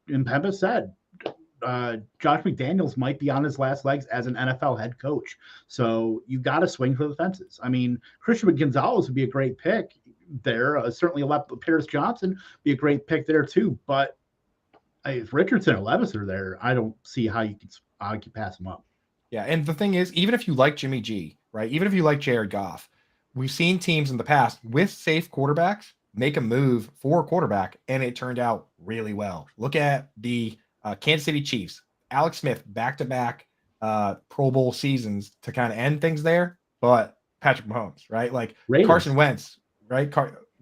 Impemba said. Josh McDaniels might be on his last legs as an NFL head coach, so you got to swing for the fences. I mean, Christian Gonzalez would be a great pick there. Certainly, Paris Johnson be a great pick there too. But if Richardson or Levis are there, I don't see how you can pass them up. Yeah, and the thing is, even if you like Jimmy G, right? Even if you like Jared Goff, we've seen teams in the past with safe quarterbacks make a move for a quarterback, and it turned out really well. Look at the Kansas City Chiefs. Alex Smith, back-to-back Pro Bowl seasons to kind of end things there, but Patrick Mahomes, right? Like Ravens. Carson Wentz, right?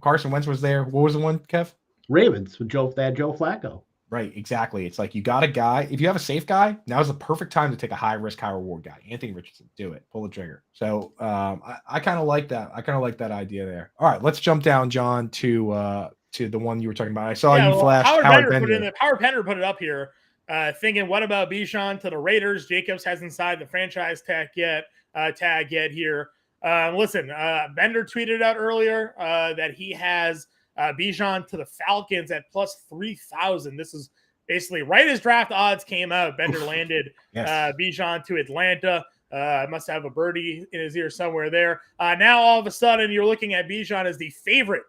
Carson Wentz was there. What was the one, Kev? Ravens with Joe Flacco. Right, exactly. It's like you got a guy. If you have a safe guy, now's the perfect time to take a high-risk, high-reward guy. Anthony Richardson, do it. Pull the trigger. So I kind of like that. I kind of like that idea there. All right, let's jump down, John, to the one you were talking about. I saw you flash Howard Bender. Howard Bender put it up here, thinking, what about Bijan to the Raiders? Jacobs hasn't signed the franchise tag yet here. Listen, Bender tweeted out earlier that he has Bijan to the Falcons at plus 3,000. This is basically right as draft odds came out. Bender landed Bijan to Atlanta. Must have a birdie in his ear somewhere there. Now all of a sudden you're looking at Bijan as the favorite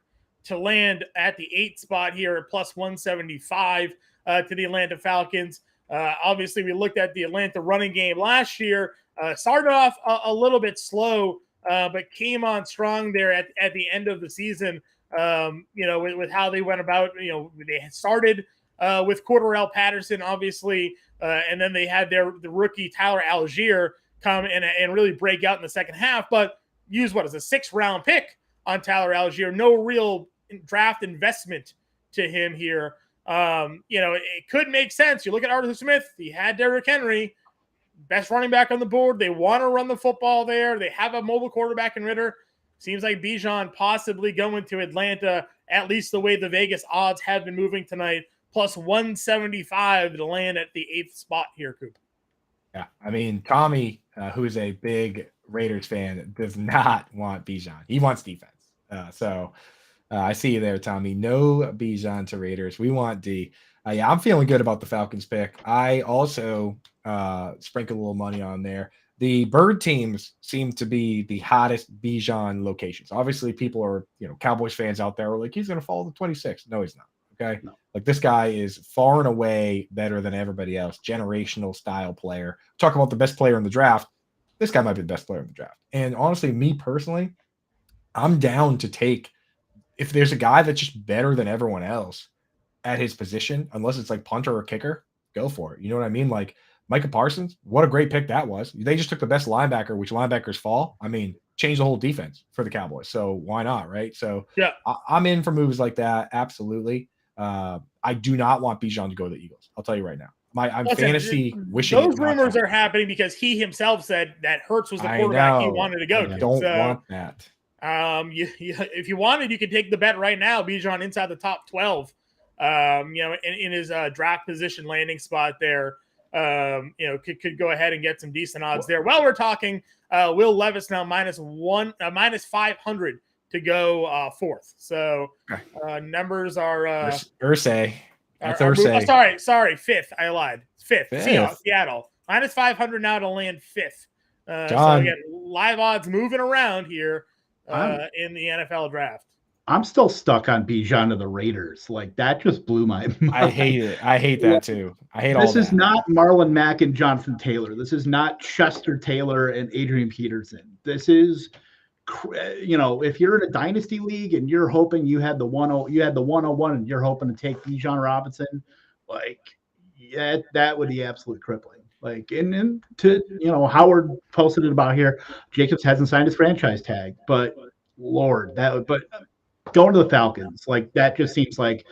to land at the 8th spot here at plus 175 to the Atlanta Falcons. Obviously, we looked at the Atlanta running game last year. Started off a little bit slow, but came on strong there at the end of the season. With how they went about, they had started with Cordarrelle Patterson, obviously, and then they had the rookie Tyler Algier come and really break out in the second half, but use what is a 6th round pick on Tyler Algier. No real draft investment to him here. It could make sense. You look at Arthur Smith, he had Derrick Henry, best running back on the board. They want to run the football there. They have a mobile quarterback in Ritter. Seems like Bijan possibly going to Atlanta, at least the way the Vegas odds have been moving tonight, plus 175 to land at the 8th spot here, Coop. Yeah, I mean, Tommy, who is a big Raiders fan, does not want Bijan. He wants defense. So I see you there, Tommy. No Bijan to Raiders. We want D. I'm feeling good about the Falcons pick. I also Sprinkle a little money on there. The bird teams seem to be the hottest Bijan locations. Obviously, people are, Cowboys fans out there are like, he's going to fall to 26. No, he's not. Okay. No. Like, this guy is far and away better than everybody else. Generational style player. Talk about the best player in the draft. This guy might be the best player in the draft. And honestly, me personally, I'm down to take, if there's a guy that's just better than everyone else at his position, unless it's like punter or kicker, go for it. You know what I mean? Like, Micah Parsons, what a great pick that was. They just took the best linebacker, which linebackers fall. I mean, change the whole defense for the Cowboys. So why not, right? So yeah, I'm in for moves like that. Absolutely. I do not want Bijan to go to the Eagles. I'll tell you right now. I'm fantasy wishing. Those rumors are happening because he himself said that Hurts was the quarterback he wanted to go to. Don't want that. If you wanted, you could take the bet right now. Bijan inside the top 12. In his draft position landing spot there. Could go ahead and get some decent odds there. While we're talking, Will Levis now minus 500 to go fourth. So numbers are Ursay. That's Ursay. Sorry, fifth. I lied. Fifth. Seattle minus 500 now to land fifth. So again, live odds moving around here in the NFL draft. I'm still stuck on Bijan to the Raiders. Like, that just blew my mind. I hate it. I hate that too. I hate all that. This is not Marlon Mack and Jonathan Taylor. This is not Chester Taylor and Adrian Peterson. This is, if you're in a dynasty league and you're hoping you had the 101 and you're hoping to take Bijan Robinson, that would be absolutely crippling. Like, and to, Howard posted it about here. Jacobs hasn't signed his franchise tag, but Lord, going to the Falcons, like, that just seems like,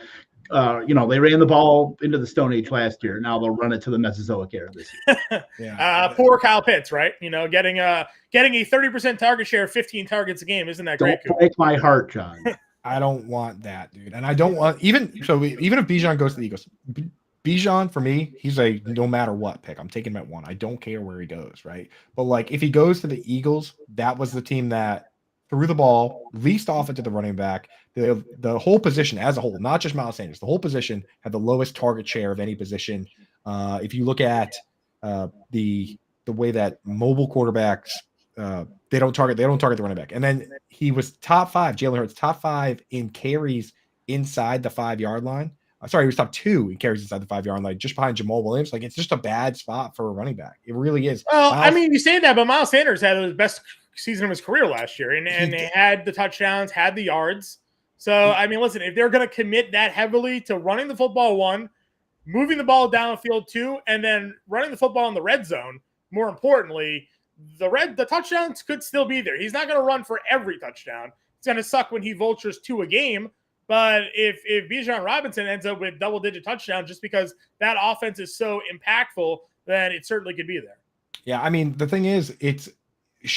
they ran the ball into the Stone Age last year. Now they'll run it to the Mesozoic era this year. Poor Kyle Pitts, right? Getting a 30% target share, 15 targets a game. Isn't that great? Don't break my heart, John. I don't want that, dude. And I don't want, even if Bijan goes to the Eagles, Bijan, for me, he's a no matter what pick. I'm taking him at 1. I don't care where he goes, right? But, like, if he goes to the Eagles, that was the team that threw the ball least often to the running back. The whole position as a whole, not just Miles Sanders, the whole position had the lowest target share of any position. If you look at the way that mobile quarterbacks, they don't target the running back. And then he was top 5, Jalen Hurts, top 5 in carries inside the 5-yard line. Sorry, he was top 2 in carries inside the 5-yard line, just behind Jamal Williams. Like, it's just a bad spot for a running back. It really is. Well, you say that, but Miles Sanders had his best season of his career last year, and they had the touchdowns, had the yards. So, listen, if they're going to commit that heavily to running the football 1, moving the ball downfield 2, and then running the football in the red zone, more importantly, the touchdowns could still be there. He's not going to run for every touchdown. It's going to suck when he vultures 2 a game. But if Bijan Robinson ends up with double-digit touchdowns just because that offense is so impactful, then it certainly could be there. Yeah, the thing is,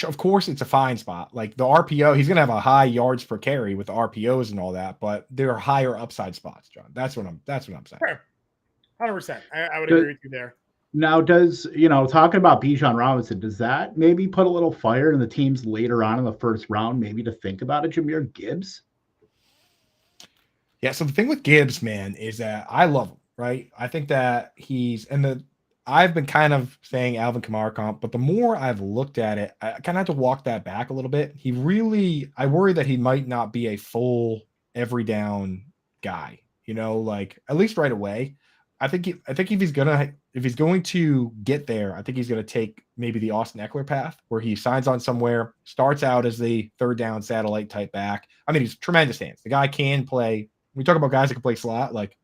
of course, it's a fine spot. Like, the RPO, he's going to have a high yards per carry with the RPOs and all that, but there are higher upside spots, John. That's what I'm saying. Sure. 100%. I would agree with you there. Now, talking about Bijan Robinson, does that maybe put a little fire in the teams later on in the first round, maybe to think about a Jahmyr Gibbs? Yeah, so the thing with Gibbs, man, is that I love him, right? I think that I've been kind of saying Alvin Kamara comp, but the more I've looked at it, I kind of have to walk that back a little bit. I worry that he might not be a full every down guy, at least right away. I think if he's going to get there, I think he's going to take maybe the Austin Eckler path, where he signs on somewhere, starts out as the third down satellite type back. He's tremendous hands. The guy can play. We talk about guys that can play slot. Like,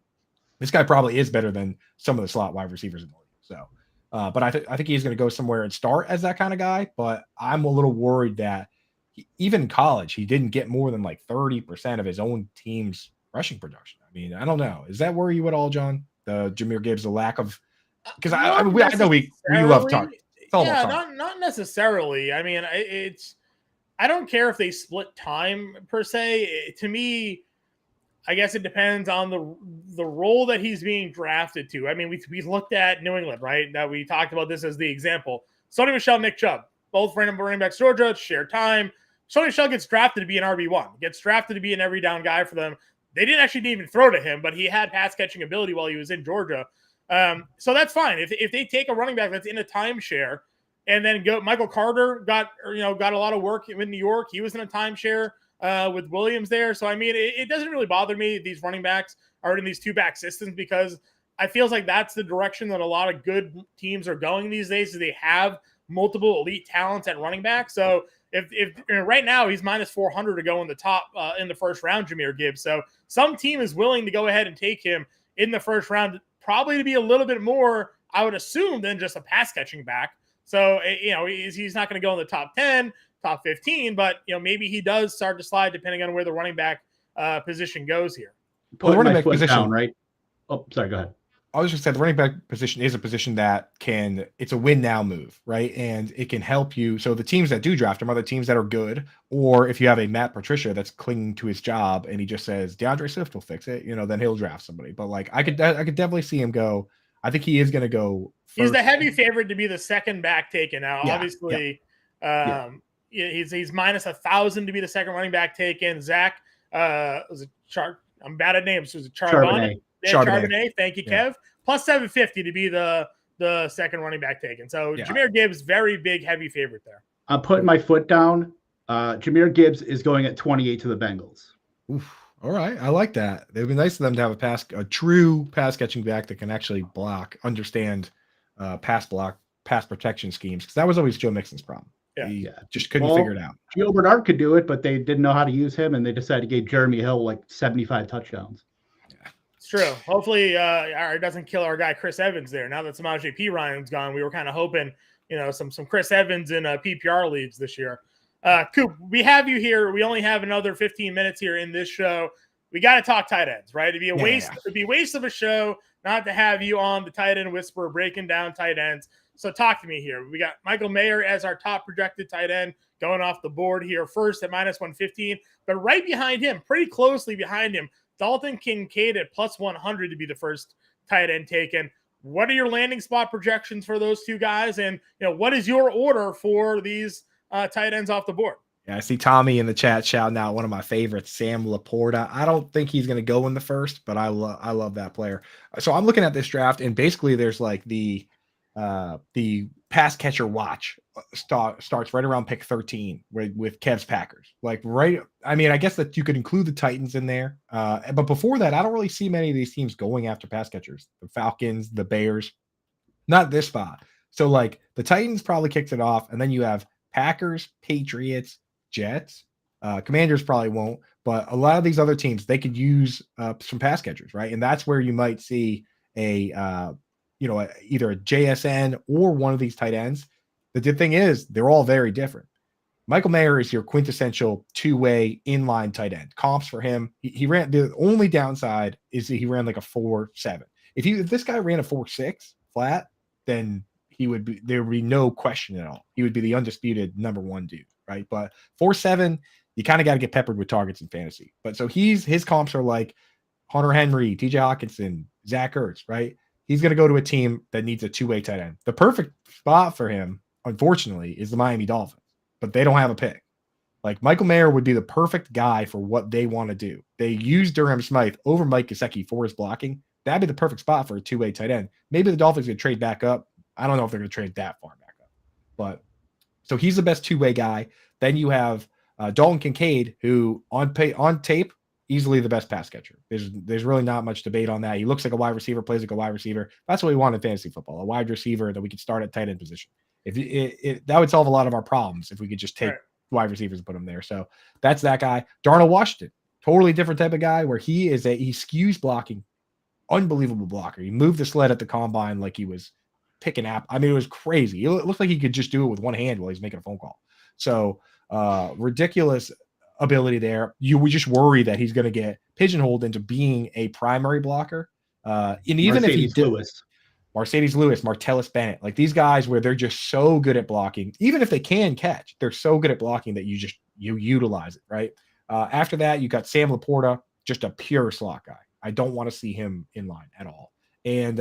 this guy probably is better than some of the slot wide receivers in the league. So, but I think he's going to go somewhere and start as that kind of guy. But I'm a little worried that even in college, he didn't get more than like 30% of his own team's rushing production. I don't know. Is that worry you at all, John? The Jahmyr Gibbs, the lack of, because I know we love targets. Not necessarily. I don't care if they split time per se. To me, I guess it depends on the role that he's being drafted to. We looked at New England, right? That we talked about this as the example. Sony Michel, Nick Chubb, both running backs, Georgia, share time. Sony Michel gets drafted to be an RB1, gets drafted to be an every down guy for them. They didn't even throw to him, but he had pass catching ability while he was in Georgia. So that's fine. If they take a running back that's in a timeshare and then go, Michael Carter got a lot of work in New York. He was in a timeshare with Williams there. So, I mean, it doesn't really bother me these running backs are in these two-back systems because I feels like that's the direction that a lot of good teams are going these days is they have multiple elite talents at running back. So if right now he's minus 400 to go in the top in the first round, Jahmyr Gibbs. So some team is willing to go ahead and take him in the first round, probably to be a little bit more, I would assume, than just a pass catching back. So, he's not going to go in the top 10, top 15, but, maybe he does start to slide depending on where the running back position goes here. Well, the running back position, down, right? Oh, sorry, go ahead. I was just saying the running back position is a position that it's a win now move, right? And it can help you. So the teams that do draft him are the teams that are good, or if you have a Matt Patricia that's clinging to his job and he just says DeAndre Swift will fix it, then he'll draft somebody. But like I could definitely see him go. I think he is going to go first. He's the heavy favorite to be the second back taken. Now, obviously, he's minus 1,000 to be the second running back taken. Zach was I'm bad at names. So it was Charbonnet. Charbonnet. Thank you, Kev. Plus 750 to be the second running back taken. So Jahmyr Gibbs, very big, heavy favorite there. I'm putting my foot down. Jahmyr Gibbs is going at 28 to the Bengals. Oof. All right. I like that. It would be nice for them to have a true pass catching back that can actually understand pass protection schemes. Because that was always Joe Mixon's problem. He just couldn't figure it out. Gio Bernard could do it, but they didn't know how to use him, and they decided to give Jeremy Hill like 75 touchdowns. It's true. Hopefully, it doesn't kill our guy Chris Evans there. Now that Samaje Perine gone, we were kind of hoping, some Chris Evans in PPR leagues this year. Coop, we have you here. We only have another 15 minutes here in this show. We got to talk tight ends, right? It'd be a waste. It'd be a waste of a show not to have you on the Tight End Whisperer breaking down tight ends. So talk to me here. We got Michael Mayer as our top projected tight end going off the board here first at minus 115, but right behind him, pretty closely behind him, Dalton Kincaid at plus 100 to be the first tight end taken. What are your landing spot projections for those two guys? And, what is your order for these tight ends off the board? Yeah, I see Tommy in the chat shouting out one of my favorites, Sam Laporta. I don't think he's going to go in the first, but I love that player. So I'm looking at this draft, and basically there's like the pass catcher watch starts right around pick 13 with Kev's Packers. I guess that you could include the Titans in there. But before that, I don't really see many of these teams going after pass catchers. The Falcons, the Bears, not this spot. So like the Titans probably kicks it off, and then you have Packers, Patriots, Jets. Commanders probably won't, but a lot of these other teams, they could use some pass catchers, right? And that's where you might see either a JSN or one of these tight ends. The good thing is they're all very different. Michael Mayer is your quintessential two-way inline tight end. Comps for him, he ran, the only downside is that he ran like a 4.7. If this guy ran a 4.6 flat, then there would be no question at all. He would be the undisputed number one dude, right? But 4.7, you kind of got to get peppered with targets in fantasy. But so his comps are like Hunter Henry, TJ Hawkinson, Zach Ertz, right? He's going to go to a team that needs a two-way tight end. The perfect spot for him, unfortunately, is the Miami Dolphins, but they don't have a pick. Like Michael Mayer would be the perfect guy for what they want to do. They use Durham Smythe over Mike Gesicki for his blocking. That'd be the perfect spot for a two-way tight end. Maybe the Dolphins could trade back up. I don't know if they're going to trade that far back up. But so he's the best two-way guy. Then you have Dalton Kincaid, who on tape, easily the best pass catcher. There's really not much debate on that. He looks like a wide receiver, plays like a wide receiver. That's what we want in fantasy football, a wide receiver that we could start at tight end position. That would solve a lot of our problems if we could just take wide receivers and put them there. So that's that guy. Darnell Washington, totally different type of guy where he skews blocking, unbelievable blocker. He moved the sled at the combine like he was picking app. I mean, it was crazy. It looked like he could just do it with one hand while he's making a phone call. So ridiculous ability there. We just worry that he's going to get pigeonholed into being a primary blocker. And even if he did, Mercedes Lewis, Martellus Bennett, like these guys where they're just so good at blocking, even if they can catch, they're so good at blocking that you utilize it, right? After that, you got Sam Laporta, just a pure slot guy. I don't want to see him in line at all. And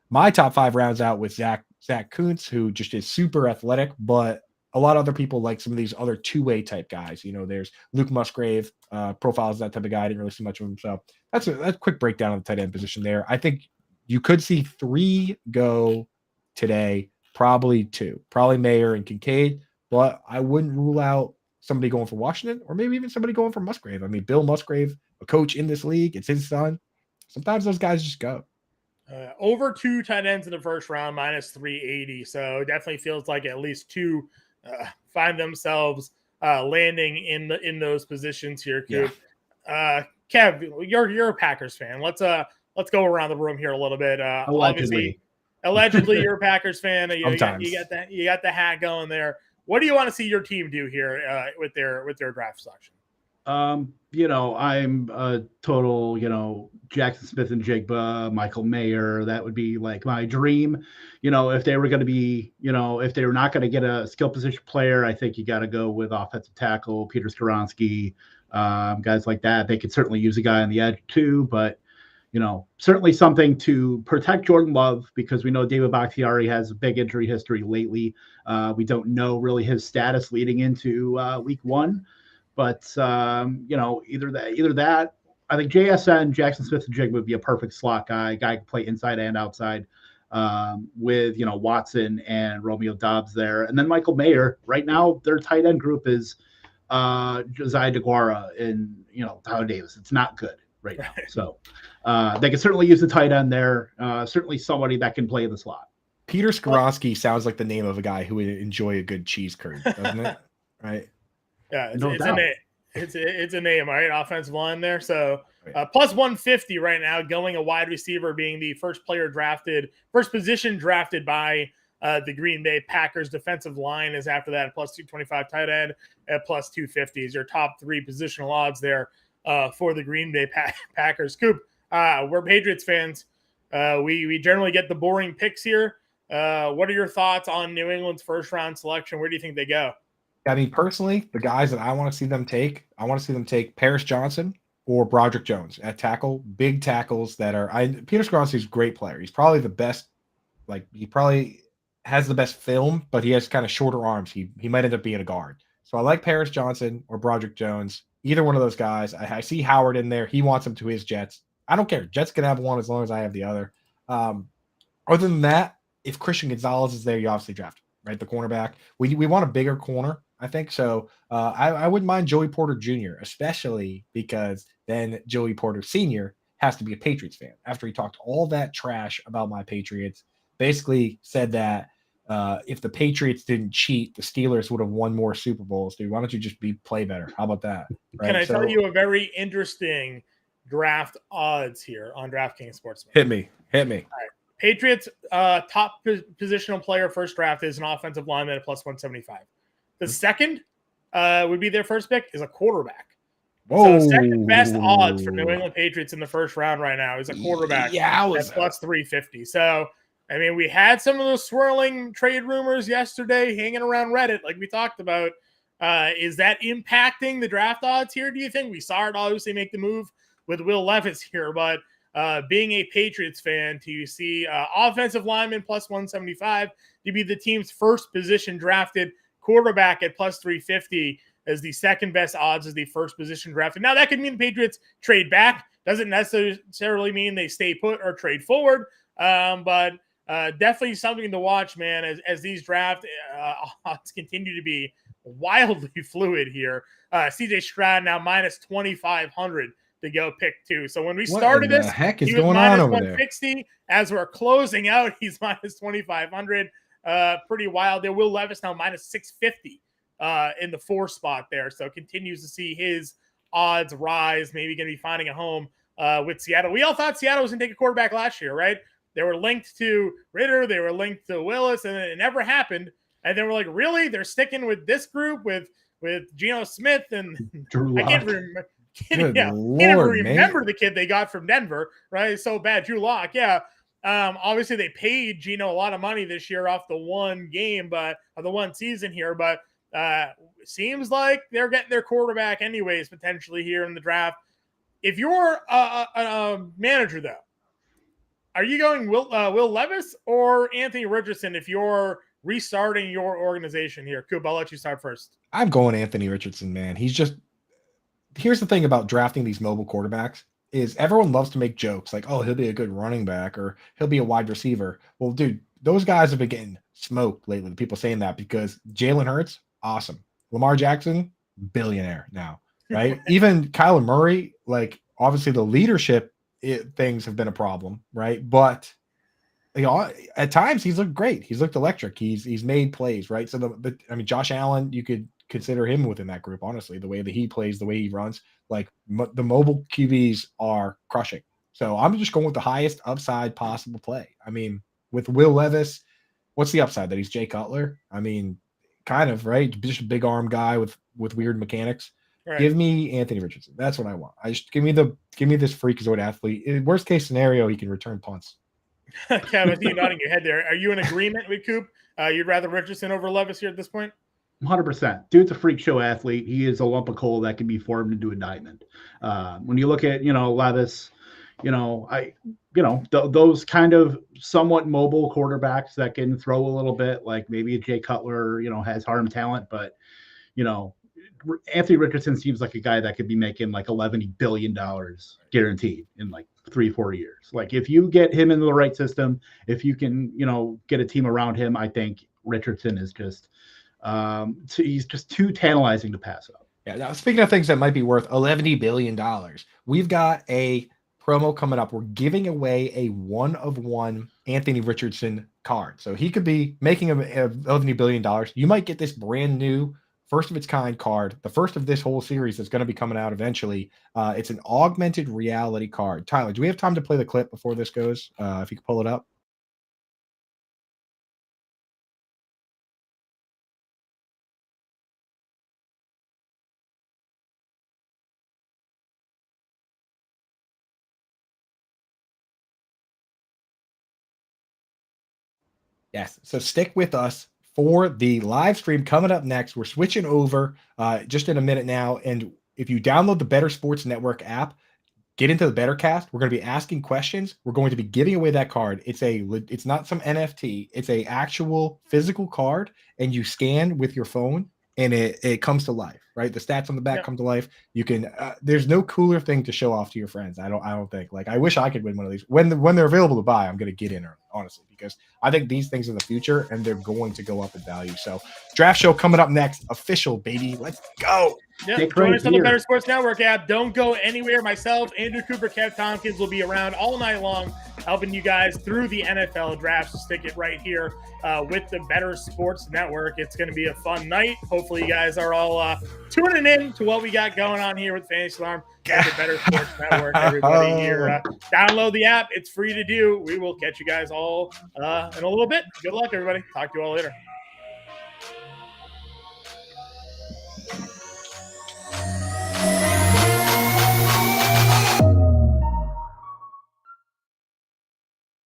my top five rounds out with Zach Kuntz, who just is super athletic, but a lot of other people like some of these other two-way type guys. There's Luke Musgrave, profiles that type of guy. I didn't really see much of him. So that's a quick breakdown of the tight end position there. I think You could see 3 go today, probably 2, probably Mayer and Kincaid, but I wouldn't rule out somebody going for Washington or maybe even somebody going for Musgrave. I mean, Bill Musgrave, a coach in this league, it's his son. Sometimes those guys just go. Over 2 tight ends in the first round, minus 380. So it definitely feels like at least 2 find themselves landing in those positions here, Coop. Yeah. Kev, you're a Packers fan. Let's go around the room here a little bit. Allegedly you're a Packers fan. You got the hat going there. What do you want to see your team do here with their draft selection? I'm a total, Jackson Smith and Jigba, Michael Mayer. That would be like my dream. If they were going to be, if they were not going to get a skill position player, I think you got to go with offensive tackle, Peter Skoronski, guys like that. They could certainly use a guy on the edge too, but certainly something to protect Jordan Love, because we know David Bakhtiari has a big injury history lately. We don't know really his status leading into week 1. But either that, I think JSN, Jackson Smith and Jig would be a perfect slot guy can play inside and outside, with Watson and Romeo Doubs there, and then Michael Mayer. Right now, their tight end group is Josiah DeGuara and Tyler Davis. It's not good right now, so they can certainly use the tight end there. Certainly somebody that can play in the slot. Peter Skoronski sounds like the name of a guy who would enjoy a good cheese curd, doesn't it? Right. Yeah, it's a name, right? Offensive line there. So plus 150 right now, going a wide receiver, being the first position drafted by the Green Bay Packers. Defensive line is after that, plus 225. Tight end at plus 250 is your top 3 positional odds there for the Green Bay Packers. Coop, we're Patriots fans. We generally get the boring picks here. What are your thoughts on New England's first round selection? Where do you think they go? I mean, personally, the guys that I want to see them take, Paris Johnson or Broderick Jones at tackle, big tackles that are. Peter Skoronski is a great player. He's probably the best. He probably has the best film, but he has kind of shorter arms. He might end up being a guard. So I like Paris Johnson or Broderick Jones. Either one of those guys. I see Howard in there. He wants him to his Jets. I don't care. Jets can have one as long as I have the other. Other than that, if Christian Gonzalez is there, you obviously draft him, right? The cornerback. We want a bigger corner, I think. So I wouldn't mind Joey Porter Jr., especially because then Joey Porter Sr. has to be a Patriots fan. After he talked all that trash about my Patriots, basically said that if the Patriots didn't cheat, the Steelers would have won more Super Bowls. Dude, why don't you just play better? How about that? Right? Can I tell you a very interesting draft odds here on DraftKings Sportsman? Hit me. All right. Patriots top positional player first draft is an offensive lineman at plus 175. The second would be their first pick is a quarterback. Whoa. So second best odds for New England Patriots in the first round right now is a quarterback at plus 350. So, I mean, we had some of those swirling trade rumors yesterday hanging around Reddit like we talked about. Is that impacting the draft odds here, do you think? We saw it obviously make the move with Will Levis here, but being a Patriots fan, to see offensive lineman plus 175 to be the team's first position drafted quarterback at plus 350 as the second best odds as the first position drafted. Now, that could mean the Patriots trade back. Doesn't necessarily mean they stay put or trade forward, but definitely something to watch, man, as these draft odds continue to be wildly fluid here. CJ Stroud now minus 2,500 to go pick 2. So when we started this, heck is he was going minus on over 160. There? As we're closing out, he's minus 2,500. Pretty wild there. Will Levis now minus 650 in the 4 spot there. So continues to see his odds rise. Maybe going to be finding a home with Seattle. We all thought Seattle was going to take a quarterback last year, right? They were linked to Ritter. They were linked to Willis, and it never happened. And then we're like, really? They're sticking with this group with Geno Smith and Drew Lock. I can't remember the kid they got from Denver, right? It's so bad. Drew Lock, yeah. Obviously, they paid Geno a lot of money this year off the one game, but the one season here. But seems like they're getting their quarterback anyways, potentially here in the draft. If you're a manager, though, are you going Will Levis or Anthony Richardson if you're restarting your organization here? Coop, I'll let you start first. I'm going Anthony Richardson, man. Here's the thing about drafting these mobile quarterbacks is everyone loves to make jokes like, oh, he'll be a good running back or he'll be a wide receiver. Well, dude, those guys have been getting smoked lately. People saying that because Jalen Hurts, awesome. Lamar Jackson, billionaire now, right? Even Kyler Murray, like obviously the leadership things have been a problem, right? But at times he's looked great. He's looked electric. He's made plays, right? So I mean, Josh Allen, you could consider him within that group, honestly, the way that he plays, the way he runs, like the mobile QBs are crushing. So I'm just going with the highest upside possible play. I mean, with Will Levis, what's the upside that he's Jay Cutler? I mean, kind of, right? Just a big arm guy with weird mechanics. Right. Give me Anthony Richardson. That's what I want. I just give me this freakazoid athlete. In worst case scenario, he can return punts. Kevin, I see you nodding your head there. Are you in agreement with Coop? You'd rather Richardson over Levis here at this point? 100%. Dude's a freak show athlete. He is a lump of coal that can be formed into a diamond. When you look at, Levis, those kind of somewhat mobile quarterbacks that can throw a little bit, like maybe a Jay Cutler, has arm talent, but, Anthony Richardson seems like a guy that could be making like $11 billion guaranteed in like 3-4 years. Like if you get him into the right system, if you can, get a team around him, I think Richardson is just, he's just too tantalizing to pass up. Yeah. Now, speaking of things that might be worth $11 billion, we've got a promo coming up. We're giving away a 1-of-1 Anthony Richardson card. So he could be making a $11 billion. You might get this brand new first of its kind card, the first of this whole series that's going to be coming out eventually. It's an augmented reality card. Tyler, do we have time to play the clip before this goes? If you could pull it up. Yes. So stick with us for the live stream coming up next. We're switching over just in a minute now. And if you download the Bettor Sports Network app, get into the BettorCast. We're going to be asking questions. We're going to be giving away that card. It's not some NFT. It's a actual physical card, and you scan with your phone, and it comes to life, right? The stats on the back come to life. You can. There's no cooler thing to show off to your friends. I don't think. Like I wish I could win one of these. When they're available to buy, I'm going to get in early, honestly, because I think these things are the future, and they're going to go up in value. So draft show coming up next. Official, baby. Let's go. Yeah, join us on the Bettor Sports Network app. Don't go anywhere. Myself, Andrew Cooper, Kev Tompkins will be around all night long helping you guys through the NFL draft. So stick it right here with the Bettor Sports Network. It's going to be a fun night. Hopefully you guys are all tuning in to what we got going on here with Fantasy Alarm and the Bettor Sports Network. Everybody here, download the app. It's free to do. We will catch you guys all in a little bit. Good luck, everybody. Talk to you all later.